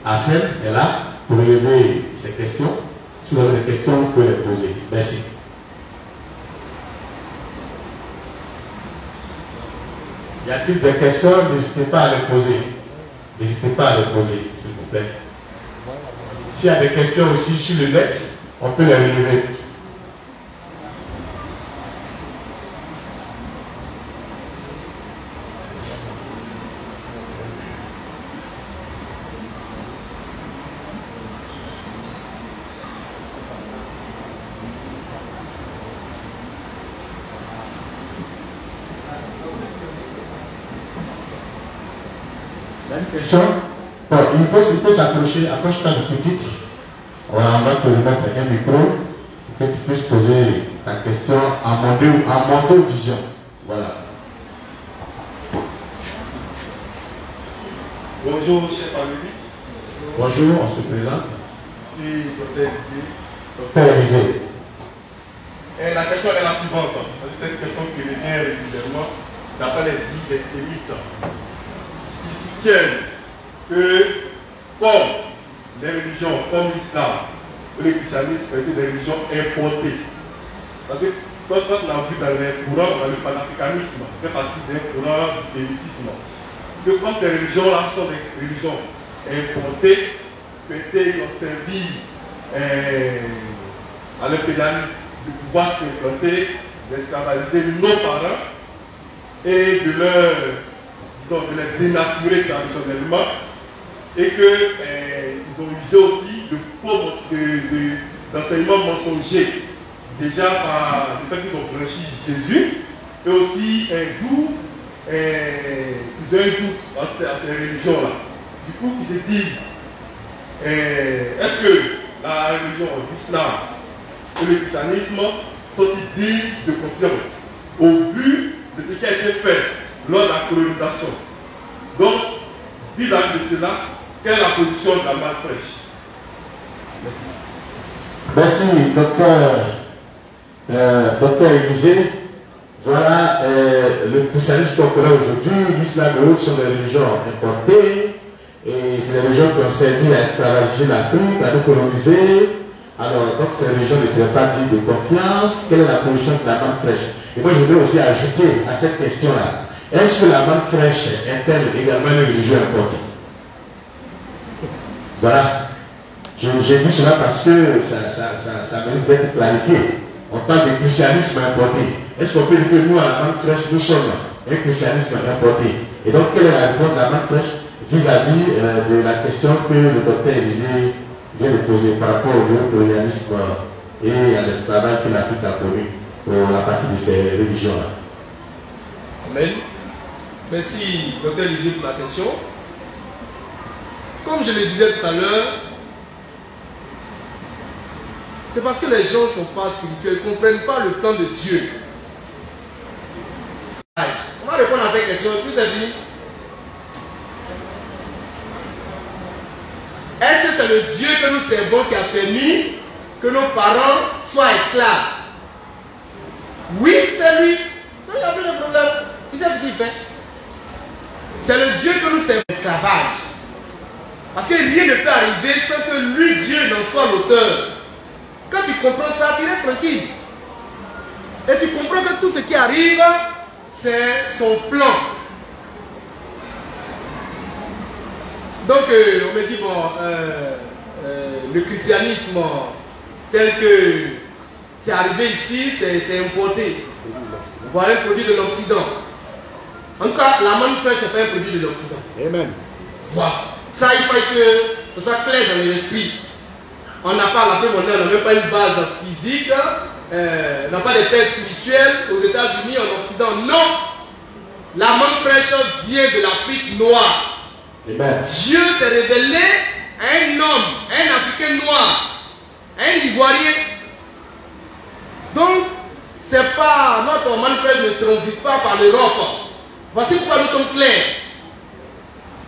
Hassan est là pour relever ces questions. Si vous avez des questions, vous pouvez les poser. Merci. Y a-t-il des questions? N'hésitez pas à les poser. N'hésitez pas à les poser, s'il vous plaît. S'il y a des questions aussi sur le net, on peut les relever. Question. Bon, il peut s'approcher, approche-toi du pupitre. On va te remettre un micro pour que tu puisses poser ta question en mondo vision. Voilà. Bonjour, chef panélistes. Bonjour, on se présente. Je suis Dr. Elisée. Dr. Elisée. Et la question est la suivante. C'est une question qui revient régulièrement d'après les dits des élites qui soutiennent que, comme les religions comme l'islam ou le christianisme ont été des religions importées. Parce que quand on a vu dans les courants, dans le panafricanisme, fait partie des courants du élitisme, que quand ces religions-là sont des religions importées, qui ont servi à l'impérialisme de pouvoir s'implanter, d'esclavagiser nos parents et de les dénaturer traditionnellement, et qu'ils ont usé aussi de faux d'enseignements mensongers, déjà par le fait qu'ils ont blanchi Jésus, et aussi d'où ils ont un doute à ces religions-là. Du coup, ils se disent, est-ce que la religion d'islam et le christianisme sont-ils dignes de confiance au vu de ce qui a été fait lors de la colonisation? Donc, vis-à-vis de cela, quelle est la position de la main fraîche? Merci, docteur Élisée. Voilà, le christianisme qu'on connaît aujourd'hui, l'islam et autres sont des religions importées, et c'est des religions qui ont servi à esclavager l'Afrique, à nous coloniser. Alors, donc ces religions ne seraient pas dignes de confiance. Quelle est la position de la manne fraîche? Et moi, je voudrais aussi ajouter à cette question-là, est-ce que la manne fraîche est-elle également une religion importée? Voilà. J'ai dit cela parce que ça mérite d'être clarifié. On parle de christianisme importé. Est-ce qu'on peut dire que nous, à la manne fraîche, nous sommes un christianisme importé? Et donc, quelle est la réponse de la manne fraîche vis-à-vis de la question que le docteur Élisée vient de poser par rapport au néocolonialisme et à l'esclavage que l'Afrique a connu à partir de ces religions-là? Amen. Merci, docteur Élisée, pour la question. Comme je le disais tout à l'heure, c'est parce que les gens ne sont pas spirituels, ils ne comprennent pas le plan de Dieu. On va répondre à cette question, puis c'est fini. Est-ce que c'est le Dieu que nous servons qui a permis que nos parents soient esclaves? Oui, c'est lui. Non, il n'y a plus de problème. Il sait ce qu'il fait. C'est le Dieu que nous servons esclavage. Parce que rien ne peut arriver sans que lui, Dieu, n'en soit l'auteur. Quand tu comprends ça, tu restes tranquille. Et tu comprends que tout ce qui arrive, c'est son plan. Donc, on me dit, bon, le christianisme tel que c'est arrivé ici, c'est importé. Voilà un produit de l'Occident. En tout cas, la manne fraîche n'est pas un produit de l'Occident. Amen. Voilà. Ça, il faut que ce soit clair dans l'esprit. On n'a pas, la preuve, on n'a même pas une base physique, on n'a pas de thèses spirituelles aux États-Unis, en Occident. Non! La manne fraîche vient de l'Afrique noire. Amen. Dieu s'est révélé à un homme, à un Africain noir, à un Ivoirien. Donc, c'est pas, notre manne fraîche ne transite pas par l'Europe. Voici pourquoi nous sommes clairs.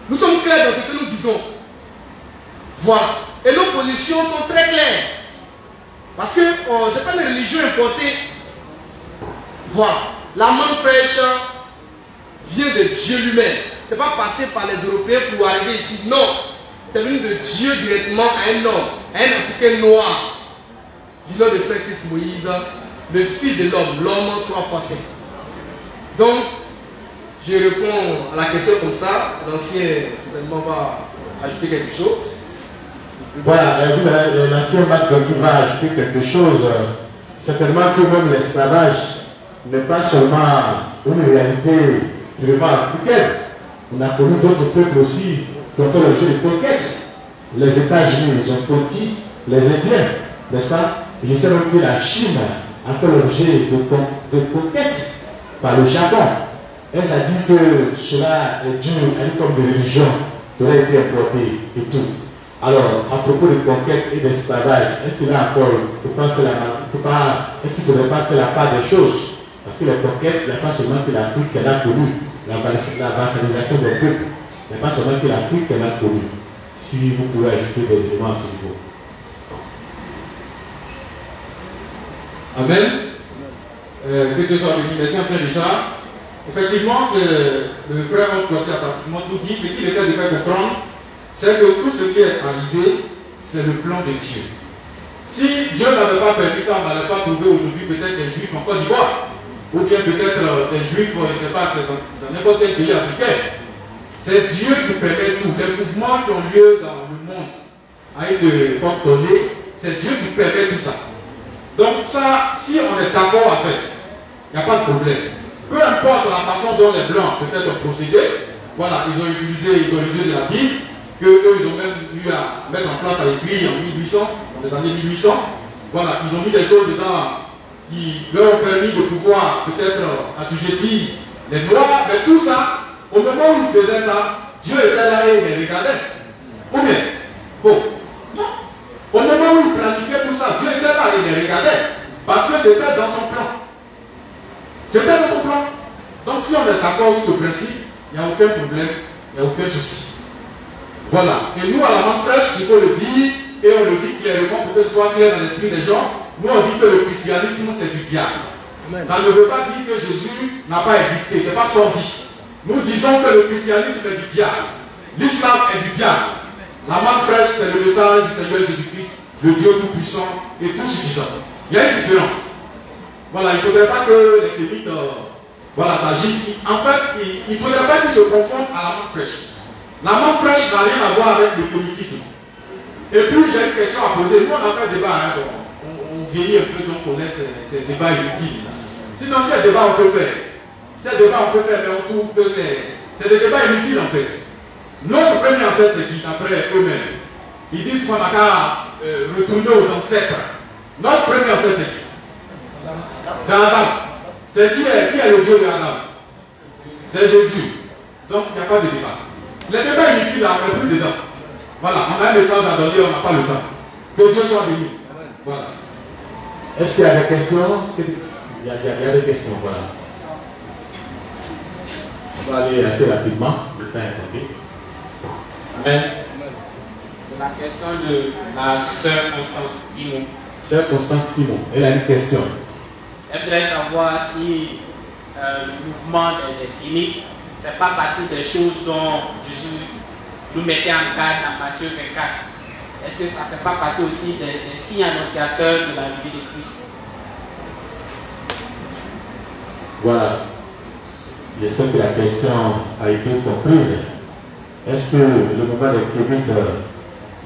Nous sommes clairs dans ce que nous disons. Voilà. Et nos positions sont très claires. Parce que ce n'est pas une religion importée. Voilà. La manne fraîche vient de Dieu lui-même. Ce n'est pas passé par les Européens pour arriver ici. Non. C'est venu de Dieu directement à un homme, à un Africain noir, du nom de frère Christ Moïse, le fils de l'homme 3 fois saint. Donc, je réponds à la question comme ça. L'ancien certainement va ajouter quelque chose. Voilà, l'ancien Mac va ajouter quelque chose. Certainement que même l'esclavage n'est pas seulement une réalité vraiment africaine. On a connu d'autres peuples aussi qui ont fait l'objet de conquêtes. Les États-Unis, ils ont conquis les Indiens, n'est-ce pas? Je sais même que la Chine a fait l'objet de conquêtes par le Japon. Et ça dit que cela est dû à une forme de religion qui aurait été importée et tout. Alors, à propos de conquête et d'esclavage, est-ce qu'il y a encore, est-ce qu'il ne faudrait pas faire la part des choses? Parce que les conquêtes, il n'y a pas seulement que l'Afrique qu'elle a connue, la vassalisation des peuples, il n'y a pas seulement que l'Afrique qu'elle a connue. Si vous pouvez ajouter des éléments à ce niveau. Amen. Que Dieu soit béni. Merci, frère Richard. Effectivement, le frère Ange Cossé a pratiquement tout dit. Ce qu'il essaie de faire comprendre, c'est que tout ce qui est arrivé, c'est le plan de Dieu. Si Dieu n'avait pas permis ça, on n'allait pas trouver aujourd'hui peut-être des Juifs en Côte d'Ivoire, ou bien peut-être des Juifs, je ne sais pas, dans n'importe quel pays africain. C'est Dieu qui permet tout. Les mouvements qui ont lieu dans le monde à une époque donnée, c'est Dieu qui permet tout ça. Donc ça, si on est d'accord avec, il n'y a pas de problème. Peu importe la façon dont les Blancs peut-être ont procédé, voilà, ils ont utilisé de la Bible, qu'eux, ils ont même eu à mettre en place à l'écrit en 1800, dans les années 1800. Voilà, ils ont mis des choses dedans qui leur ont permis de pouvoir peut-être assujettir les Noirs, mais tout ça, au moment où ils faisaient ça, Dieu était là et il les regardait. Ou bien, faux. Non. Au moment où il planifiait tout ça, Dieu était là, il les regardait. Parce que c'était dans son plan. C'était dans son plan. Donc si on est d'accord sur ce principe, il n'y a aucun problème, il n'y a aucun souci. Voilà. Et nous, à la main fraîche, il faut le dire, et on le dit clairement pour que ce soit clair dans l'esprit des gens. Nous, on dit que le christianisme, c'est du diable. Amen. Ça ne veut pas dire que Jésus n'a pas existé. C'est pas ce qu'on dit. Nous disons que le christianisme est du diable. L'islam est du diable. La main fraîche, c'est le message du Seigneur Jésus-Christ, le Dieu tout-puissant et tout-suffisant. Il y a une différence. Voilà, il ne faudrait pas que les kémites voilà, s'agissent. En fait, il ne faudrait pas qu'ils se confondent à la main fraîche. La main fraîche n'a rien à voir avec le kémitisme. Et puis, j'ai une question à poser. Nous, on a fait un débat. Hein, on vieillit un peu, donc on laisse ces débats inutiles. Sinon, si un débat, on peut faire. Si un débat, on peut faire, mais on trouve que c'est des débats inutiles, en fait. Notre premier ancêtre, c'est qui, d'après eux-mêmes, ils disent qu'on n'a qu'à retourner aux ancêtres. Notre premier ancêtre, c'est qui? C'est Adam. C'est qui est le Dieu d'Adam? C'est Jésus. Donc, il n'y a pas de débat. Les débats inutiles, là, on n'est plus dedans. Voilà, on a un message à donner, on n'a pas le temps. Que Dieu soit béni. Voilà. Est-ce qu'il y a des questions? Il y a des questions, voilà. On va aller assez rapidement, le temps est tombé. Amen. C'est la question de la sœur Constance Guimont. Sœur Constance Guimont, elle a une question. Elle voudrait savoir si le mouvement des cliniques ne fait pas partie des choses dont Jésus nous mettait en garde dans Matthieu 24. Est-ce que ça ne fait pas partie aussi des signes annonciateurs de la vie de Christ? Voilà. J'espère que la question a été comprise. Est-ce que le mouvement des cliniques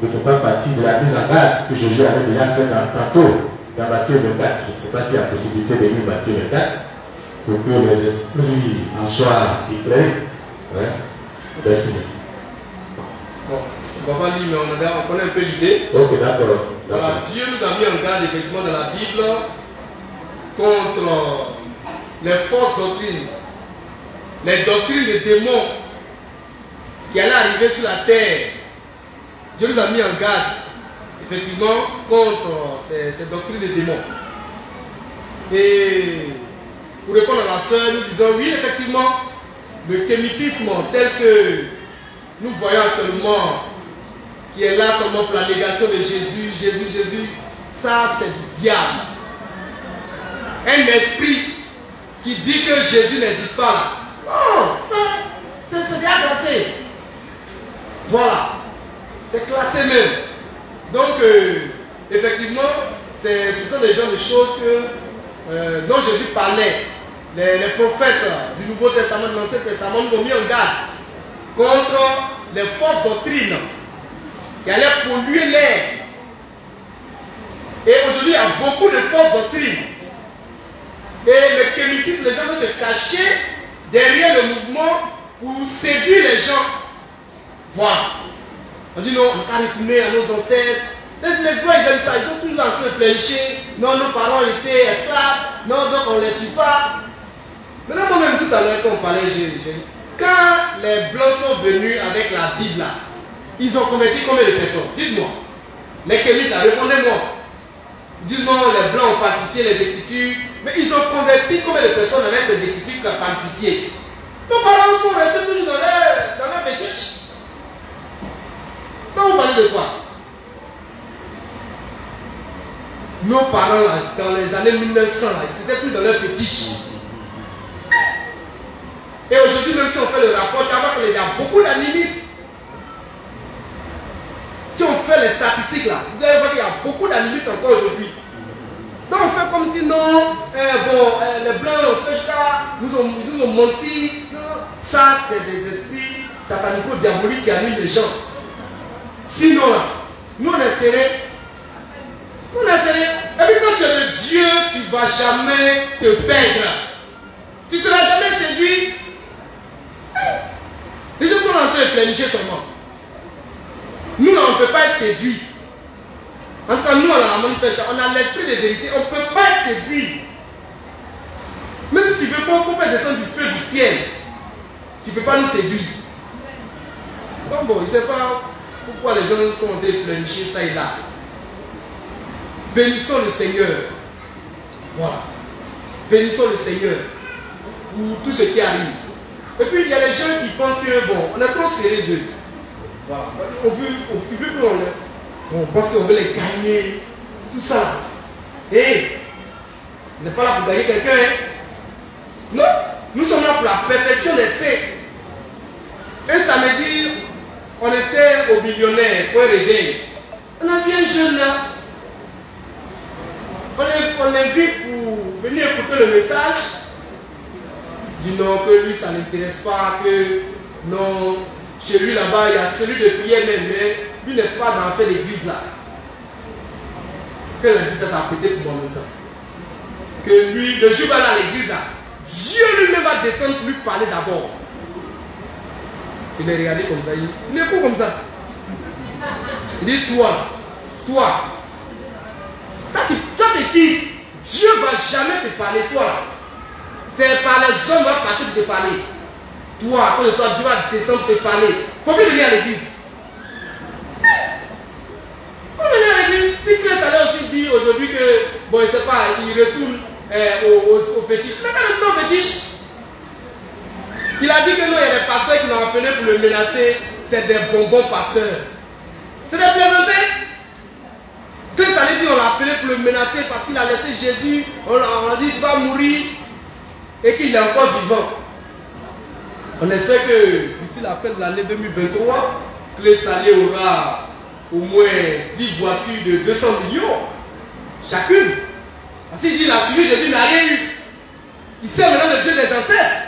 ne fait pas partie de la mise en garde que Jésus avait déjà fait tantôt dans Matthieu 24? Je ne sais pas s'il y a possibilité de lire Matthieu 24 pour que les esprits en soient éclairés. Ouais. Merci. Bon, on va pas lire, mais on connaît un peu l'idée. Ok, d'accord. Voilà, Dieu nous a mis en garde effectivement dans la Bible contre les fausses doctrines, les doctrines des démons qui allaient arriver sur la terre. Dieu nous a mis en garde effectivement contre ces doctrines des démons. Et pour répondre à la sœur, nous disons oui, effectivement, le kémitisme tel que nous voyons actuellement, qui est là seulement pour la négation de Jésus, ça c'est du diable. Un esprit qui dit que Jésus n'existe pas là. Non, ça, c'est bien classé. Voilà, c'est classé même. Donc, effectivement, ce sont des genres de choses dont Jésus parlait. Les prophètes du Nouveau Testament, de l'Ancien Testament, nous ont mis en garde contre les fausses doctrines qui allaient polluer l'air. Et aujourd'hui, il y a beaucoup de fausses doctrines. Et le kémitisme, les gens veulent se cacher derrière le mouvement pour séduire les gens. Voilà. On dit non, on va retourner à nos ancêtres. Les gens, ils aiment ça, ils sont toujours en train de pleurnicher. Non, nos parents étaient esclaves. Non, donc on ne les suit pas. Maintenant, moi-même, tout à l'heure, quand on parlait, quand les Blancs sont venus avec la Bible, là, ils ont converti combien de personnes? Dites-moi. Les Kémites, là, répondez-moi. Dites-moi, les Blancs ont falsifié les Écritures, mais ils ont converti combien de personnes avec ces Écritures falsifiées? Nos parents sont restés toujours dans leur péché. Donc, vous parlez de quoi? Nos parents, là, dans les années 1900, c'était tout dans leur fétiche. Et aujourd'hui, même si on fait le rapport, tu vas voir qu'il y a beaucoup d'animistes. Si on fait les statistiques là, vous allez voir qu'il y a beaucoup d'animistes encore aujourd'hui. Donc on fait comme si non, les blancs ont fait ça, nous ont menti. Non, ça c'est des esprits satanico-diaboliques qui animent les gens. Sinon là, nous on est serrés. Nous on est serrés. Et puis quand tu es le Dieu, tu ne vas jamais te perdre. Tu ne seras jamais séduit. Les gens sont en train de planifier seulement. Nous, là, on ne peut pas être séduit. En tout cas, nous, à la manifestation, on a l'esprit de vérité. On ne peut pas être séduit. Mais si tu veux, il faut faire descendre du feu du ciel. Tu ne peux pas nous séduire. Donc bon, je ne sais pas pourquoi les gens sont en train de planifier ça et là. bénissons le Seigneur. Voilà. Bénissons le Seigneur pour tout ce qui arrive. Et puis il y a les gens qui pensent que bon, on est trop serré d'eux. Voilà. On pense qu'on veut les gagner. Tout ça. Et on n'est pas là pour gagner quelqu'un. Hein? Non, nous sommes là pour la perfection des saints. Un samedi, on était au millionnaire pour un réveil. On a vu un jeune là. On l'invite pour venir écouter le message. Il dit non, que lui ça n'intéresse pas, que non, chez lui là-bas il y a celui de prière même, mais lui n'est pas dans l'affaire d'église là. Que dit ça, ça a pété pour moi longtemps. Que lui, le jour où il va à l'église là, Dieu lui-même va descendre pour lui parler d'abord. Il est regardé comme ça, il est fou comme ça. Il dit toi, toi te dis, Dieu ne va jamais te parler, toi. C'est par les hommes qui vont passer pour te parler. Toi, à cause de toi, Dieu va descendre pour te parler. Il ne faut plus venir à l'église. Il faut venir à l'église. Si Christ allait aussi dire aujourd'hui que, bon, je ne sais pas, il retourne au fétiche. Mais pas le temps fétiche. Il a dit que non, il y a des pasteurs qui l'ont appelé pour le menacer. C'est des bonbons pasteurs. C'est des plaisanteries. Christ allait dire, on l'a appelé pour le menacer parce qu'il a laissé Jésus. On a dit, tu vas mourir. Et qu'il est encore vivant. On espère que d'ici la fin de l'année 2023, Clé Salée aura au moins 10 voitures de 200 millions chacune. Parce qu'il dit il a suivi Jésus, il n'a rien eu. Il sait maintenant le Dieu des ancêtres.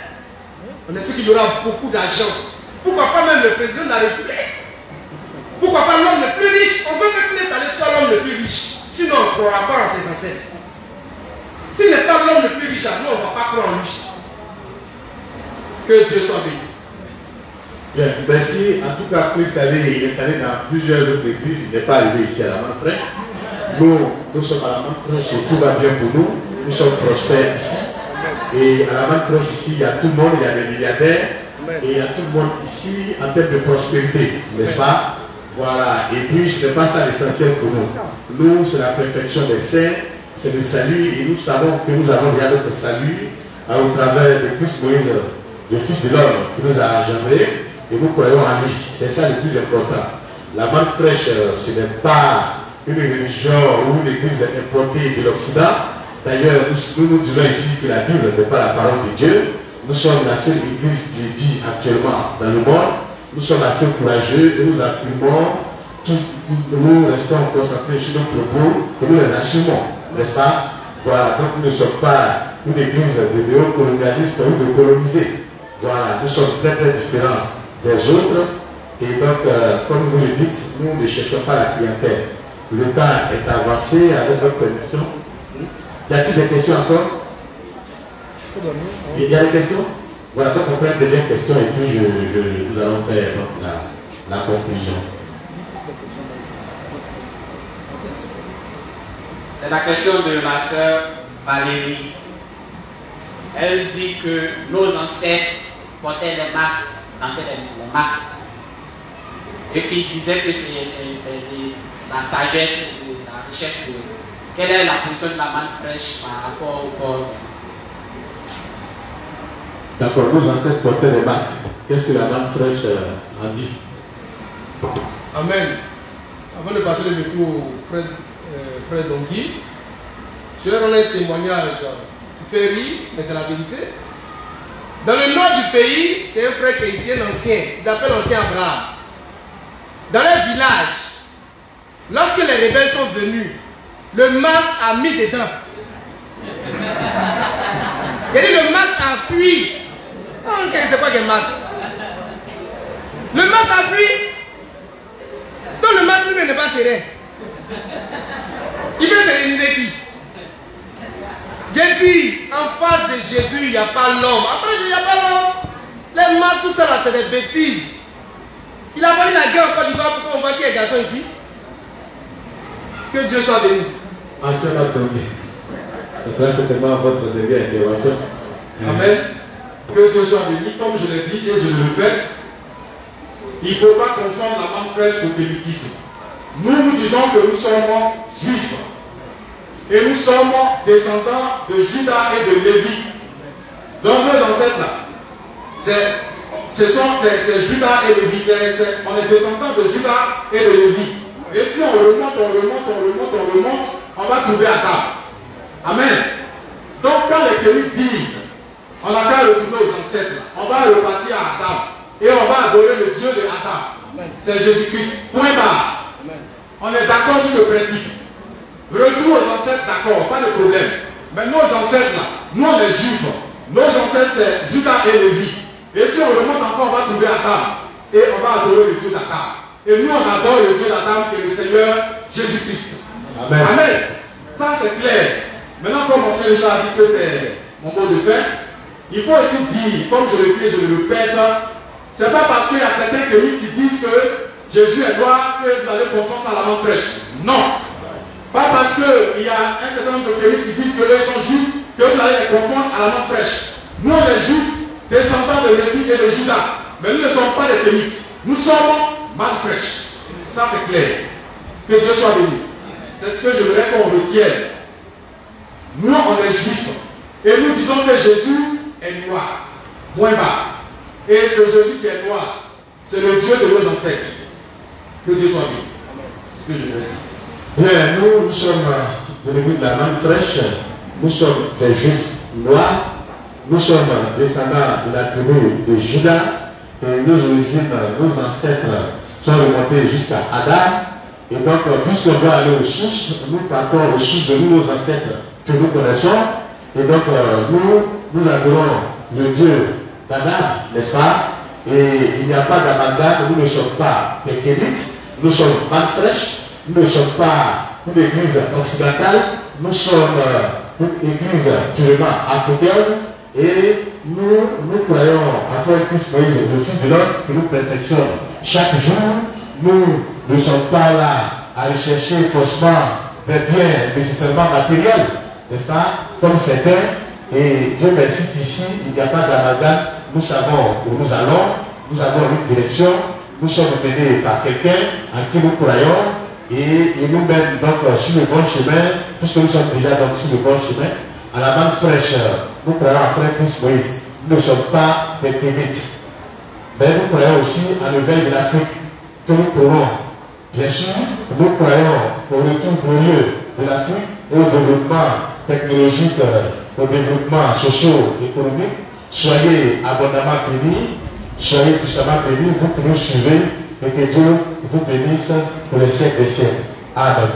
On espère qu'il aura beaucoup d'argent. Pourquoi pas même le président de la République? Pourquoi pas l'homme le plus riche? On veut que Clé Salée soit l'homme le plus riche. Sinon on ne croira pas en ses ancêtres. S'il n'est pas l'homme le plus riche, nous on ne va pas croire en lui. Que Dieu soit béni. Bien, merci. En tout cas, Christ il est allé dans plusieurs autres églises. Il n'est pas arrivé ici à la Manfred. Nous sommes à la Manfred et tout va bien pour nous. Nous sommes prospères ici. Et à la Manfred ici, il y a tout le monde, il y a des milliardaires. Et il y a tout le monde ici en termes de prospérité, n'est-ce pas? Voilà. Et puis, ce n'est pas ça l'essentiel pour nous. Nous, c'est la perfection des saints. C'est le salut et nous savons que nous avons déjà notre salut au travers de Christ Moïse, le Fils de l'homme qui nous a engendrés et nous croyons en lui. C'est ça le plus important. La manne fraîche, ce n'est pas une religion ou une église importée de l'Occident. D'ailleurs, nous disons ici que la Bible n'est pas la parole de Dieu. Nous sommes la seule église qui est dit actuellement dans le monde. Nous sommes assez courageux et nous affirmons, nous restons concentrés sur nos propos et nous les assumons. N'est-ce pas? Voilà, donc nous ne sommes pas une église de néocolonialistes ou de colonisés. Voilà, nous sommes très très différents des autres. Et donc, comme vous le dites, nous ne cherchons pas la clientèle. Le temps est avancé avec votre permission. Y a-t-il des questions encore? Il y a des questions? Voilà, donc on fait des questions et puis nous allons faire donc, la conclusion. C'est la question de ma sœur Valérie. Elle dit que nos ancêtres portaient les masques, dansaient les masques. Et qu'il disait que c'est la sagesse, la richesse de... Quelle est la position de la manne fraîche par rapport au corps? D'accord, nos ancêtres portaient des masques. Qu'est-ce que la manne fraîche a dit? Amen. Avant de passer le micro au frère Dongui, je vais rendre un témoignage qui fait rire, mais c'est la vérité. Dans le nord du pays, c'est un frère qui est ici, un ancien. Ils appellent l'ancien Abraham. Dans leur village, lorsque les rebelles sont venus, le masque a mis dedans. Il a dit le masque a fui. C'est quoi que masque? Le masque a fui. Donc le masque lui n'est pas serré. Il veut séréniser qui? J'ai dit, en face de Jésus, il n'y a pas l'homme. Après, il n'y a pas l'homme. Les masques, tout ça là, c'est des bêtises. Il a fallu la guerre en Côte d'Ivoire pour qu'on voit qu'il y a des garçons ici. Que Dieu soit béni. Ancien attendez. Ce sera certainement votre dernière intervention. Amen. Que Dieu soit béni. Comme je l'ai dit et je le répète, il ne faut pas confondre la manne fraîche au pémitisme. Nous disons que nous sommes juifs. Et nous sommes descendants de Judas et de Lévi. Donc nos ancêtres là, c'est Judas et Lévi. On est descendants de Judas et de Lévi. Et si on remonte, on va trouver Adam. Amen. Donc quand les Kémites disent, on a qu'à retourner aux ancêtres, on va repartir à Adam. Et on va adorer le Dieu de Adam. C'est Jésus-Christ. Point barre. On est d'accord sur le principe. Retour aux ancêtres, d'accord, pas de problème. Mais nos ancêtres là, nous on est juifs. Nos ancêtres c'est Judas et Lévi. Et si on remonte encore, on va trouver Adam. Et on va adorer le Dieu d'Adam. Et nous on adore le Dieu d'Adam et le Seigneur Jésus-Christ. Amen. Amen. Ça c'est clair. Maintenant, comme mon Seigneur a dit que c'est mon mot de fin, il faut aussi dire, comme je le dis et je le répète, c'est pas parce qu'il y a certains pays qui disent que Jésus est noir que vous allez confondre ça à la menthe fraîche. Non. Pas parce qu'il y a un certain nombre de pays qui disent que eux sont juifs que vous allez les confondre à la menthe fraîche. Nous, on est juifs, descendants de Lévi et de Judas. Mais nous ne sommes pas des Kémites. Nous sommes menthe fraîche. Ça, c'est clair. Que Dieu soit béni. C'est ce que je voudrais qu'on retienne. Nous, on est juifs. Et nous disons que Jésus est noir. Point bas. Et ce Jésus qui est noir, c'est le Dieu de nos ancêtres. Que Dieu soit béni. C'est ce que je voudrais dire. Bien, nous sommes de l'église de la Manne fraîche. Nous sommes des juifs noirs. Nous sommes descendants de la tribu de Judas. Et nos origines, nos ancêtres sont remontés jusqu'à Adam. Et donc, puisqu'on doit aller aux sources, nous partons aux sources de nos ancêtres que nous connaissons. Et donc, nous adorons le Dieu d'Adam, n'est-ce pas? Et il n'y a pas d'amalgame, nous ne sommes pas des Kémites, nous sommes Manne fraîche, nous ne sommes pas une église occidentale, nous sommes une église purement africaine. Et nous croyons à frère Christ Moïse, le Fils de l'homme, que nous perfectionnons chaque jour. Nous ne sommes pas là à rechercher forcément des biens nécessairement matériels, n'est-ce pas, comme certains. Et Dieu merci qu'ici, il n'y a pas d'amalgame. Nous savons où nous allons, nous avons une direction, nous sommes menés par quelqu'un en qui nous croyons, et nous mène donc sur le bon chemin, puisque nous sommes déjà donc sur le bon chemin. À la Manne fraîche, nous croyons à frère Christ Moïse. Nous ne sommes pas des Kémites. Mais nous croyons aussi à l'éveil de l'Afrique que nous courons. Bien sûr, nous croyons au retour glorieux de l'Afrique et au développement technologique, au développement socio-économique. Soyez abondamment bénis, soyez puissamment bénis, vous qui nous suivez, et que Dieu vous bénisse pour les siècles des siècles. Amen.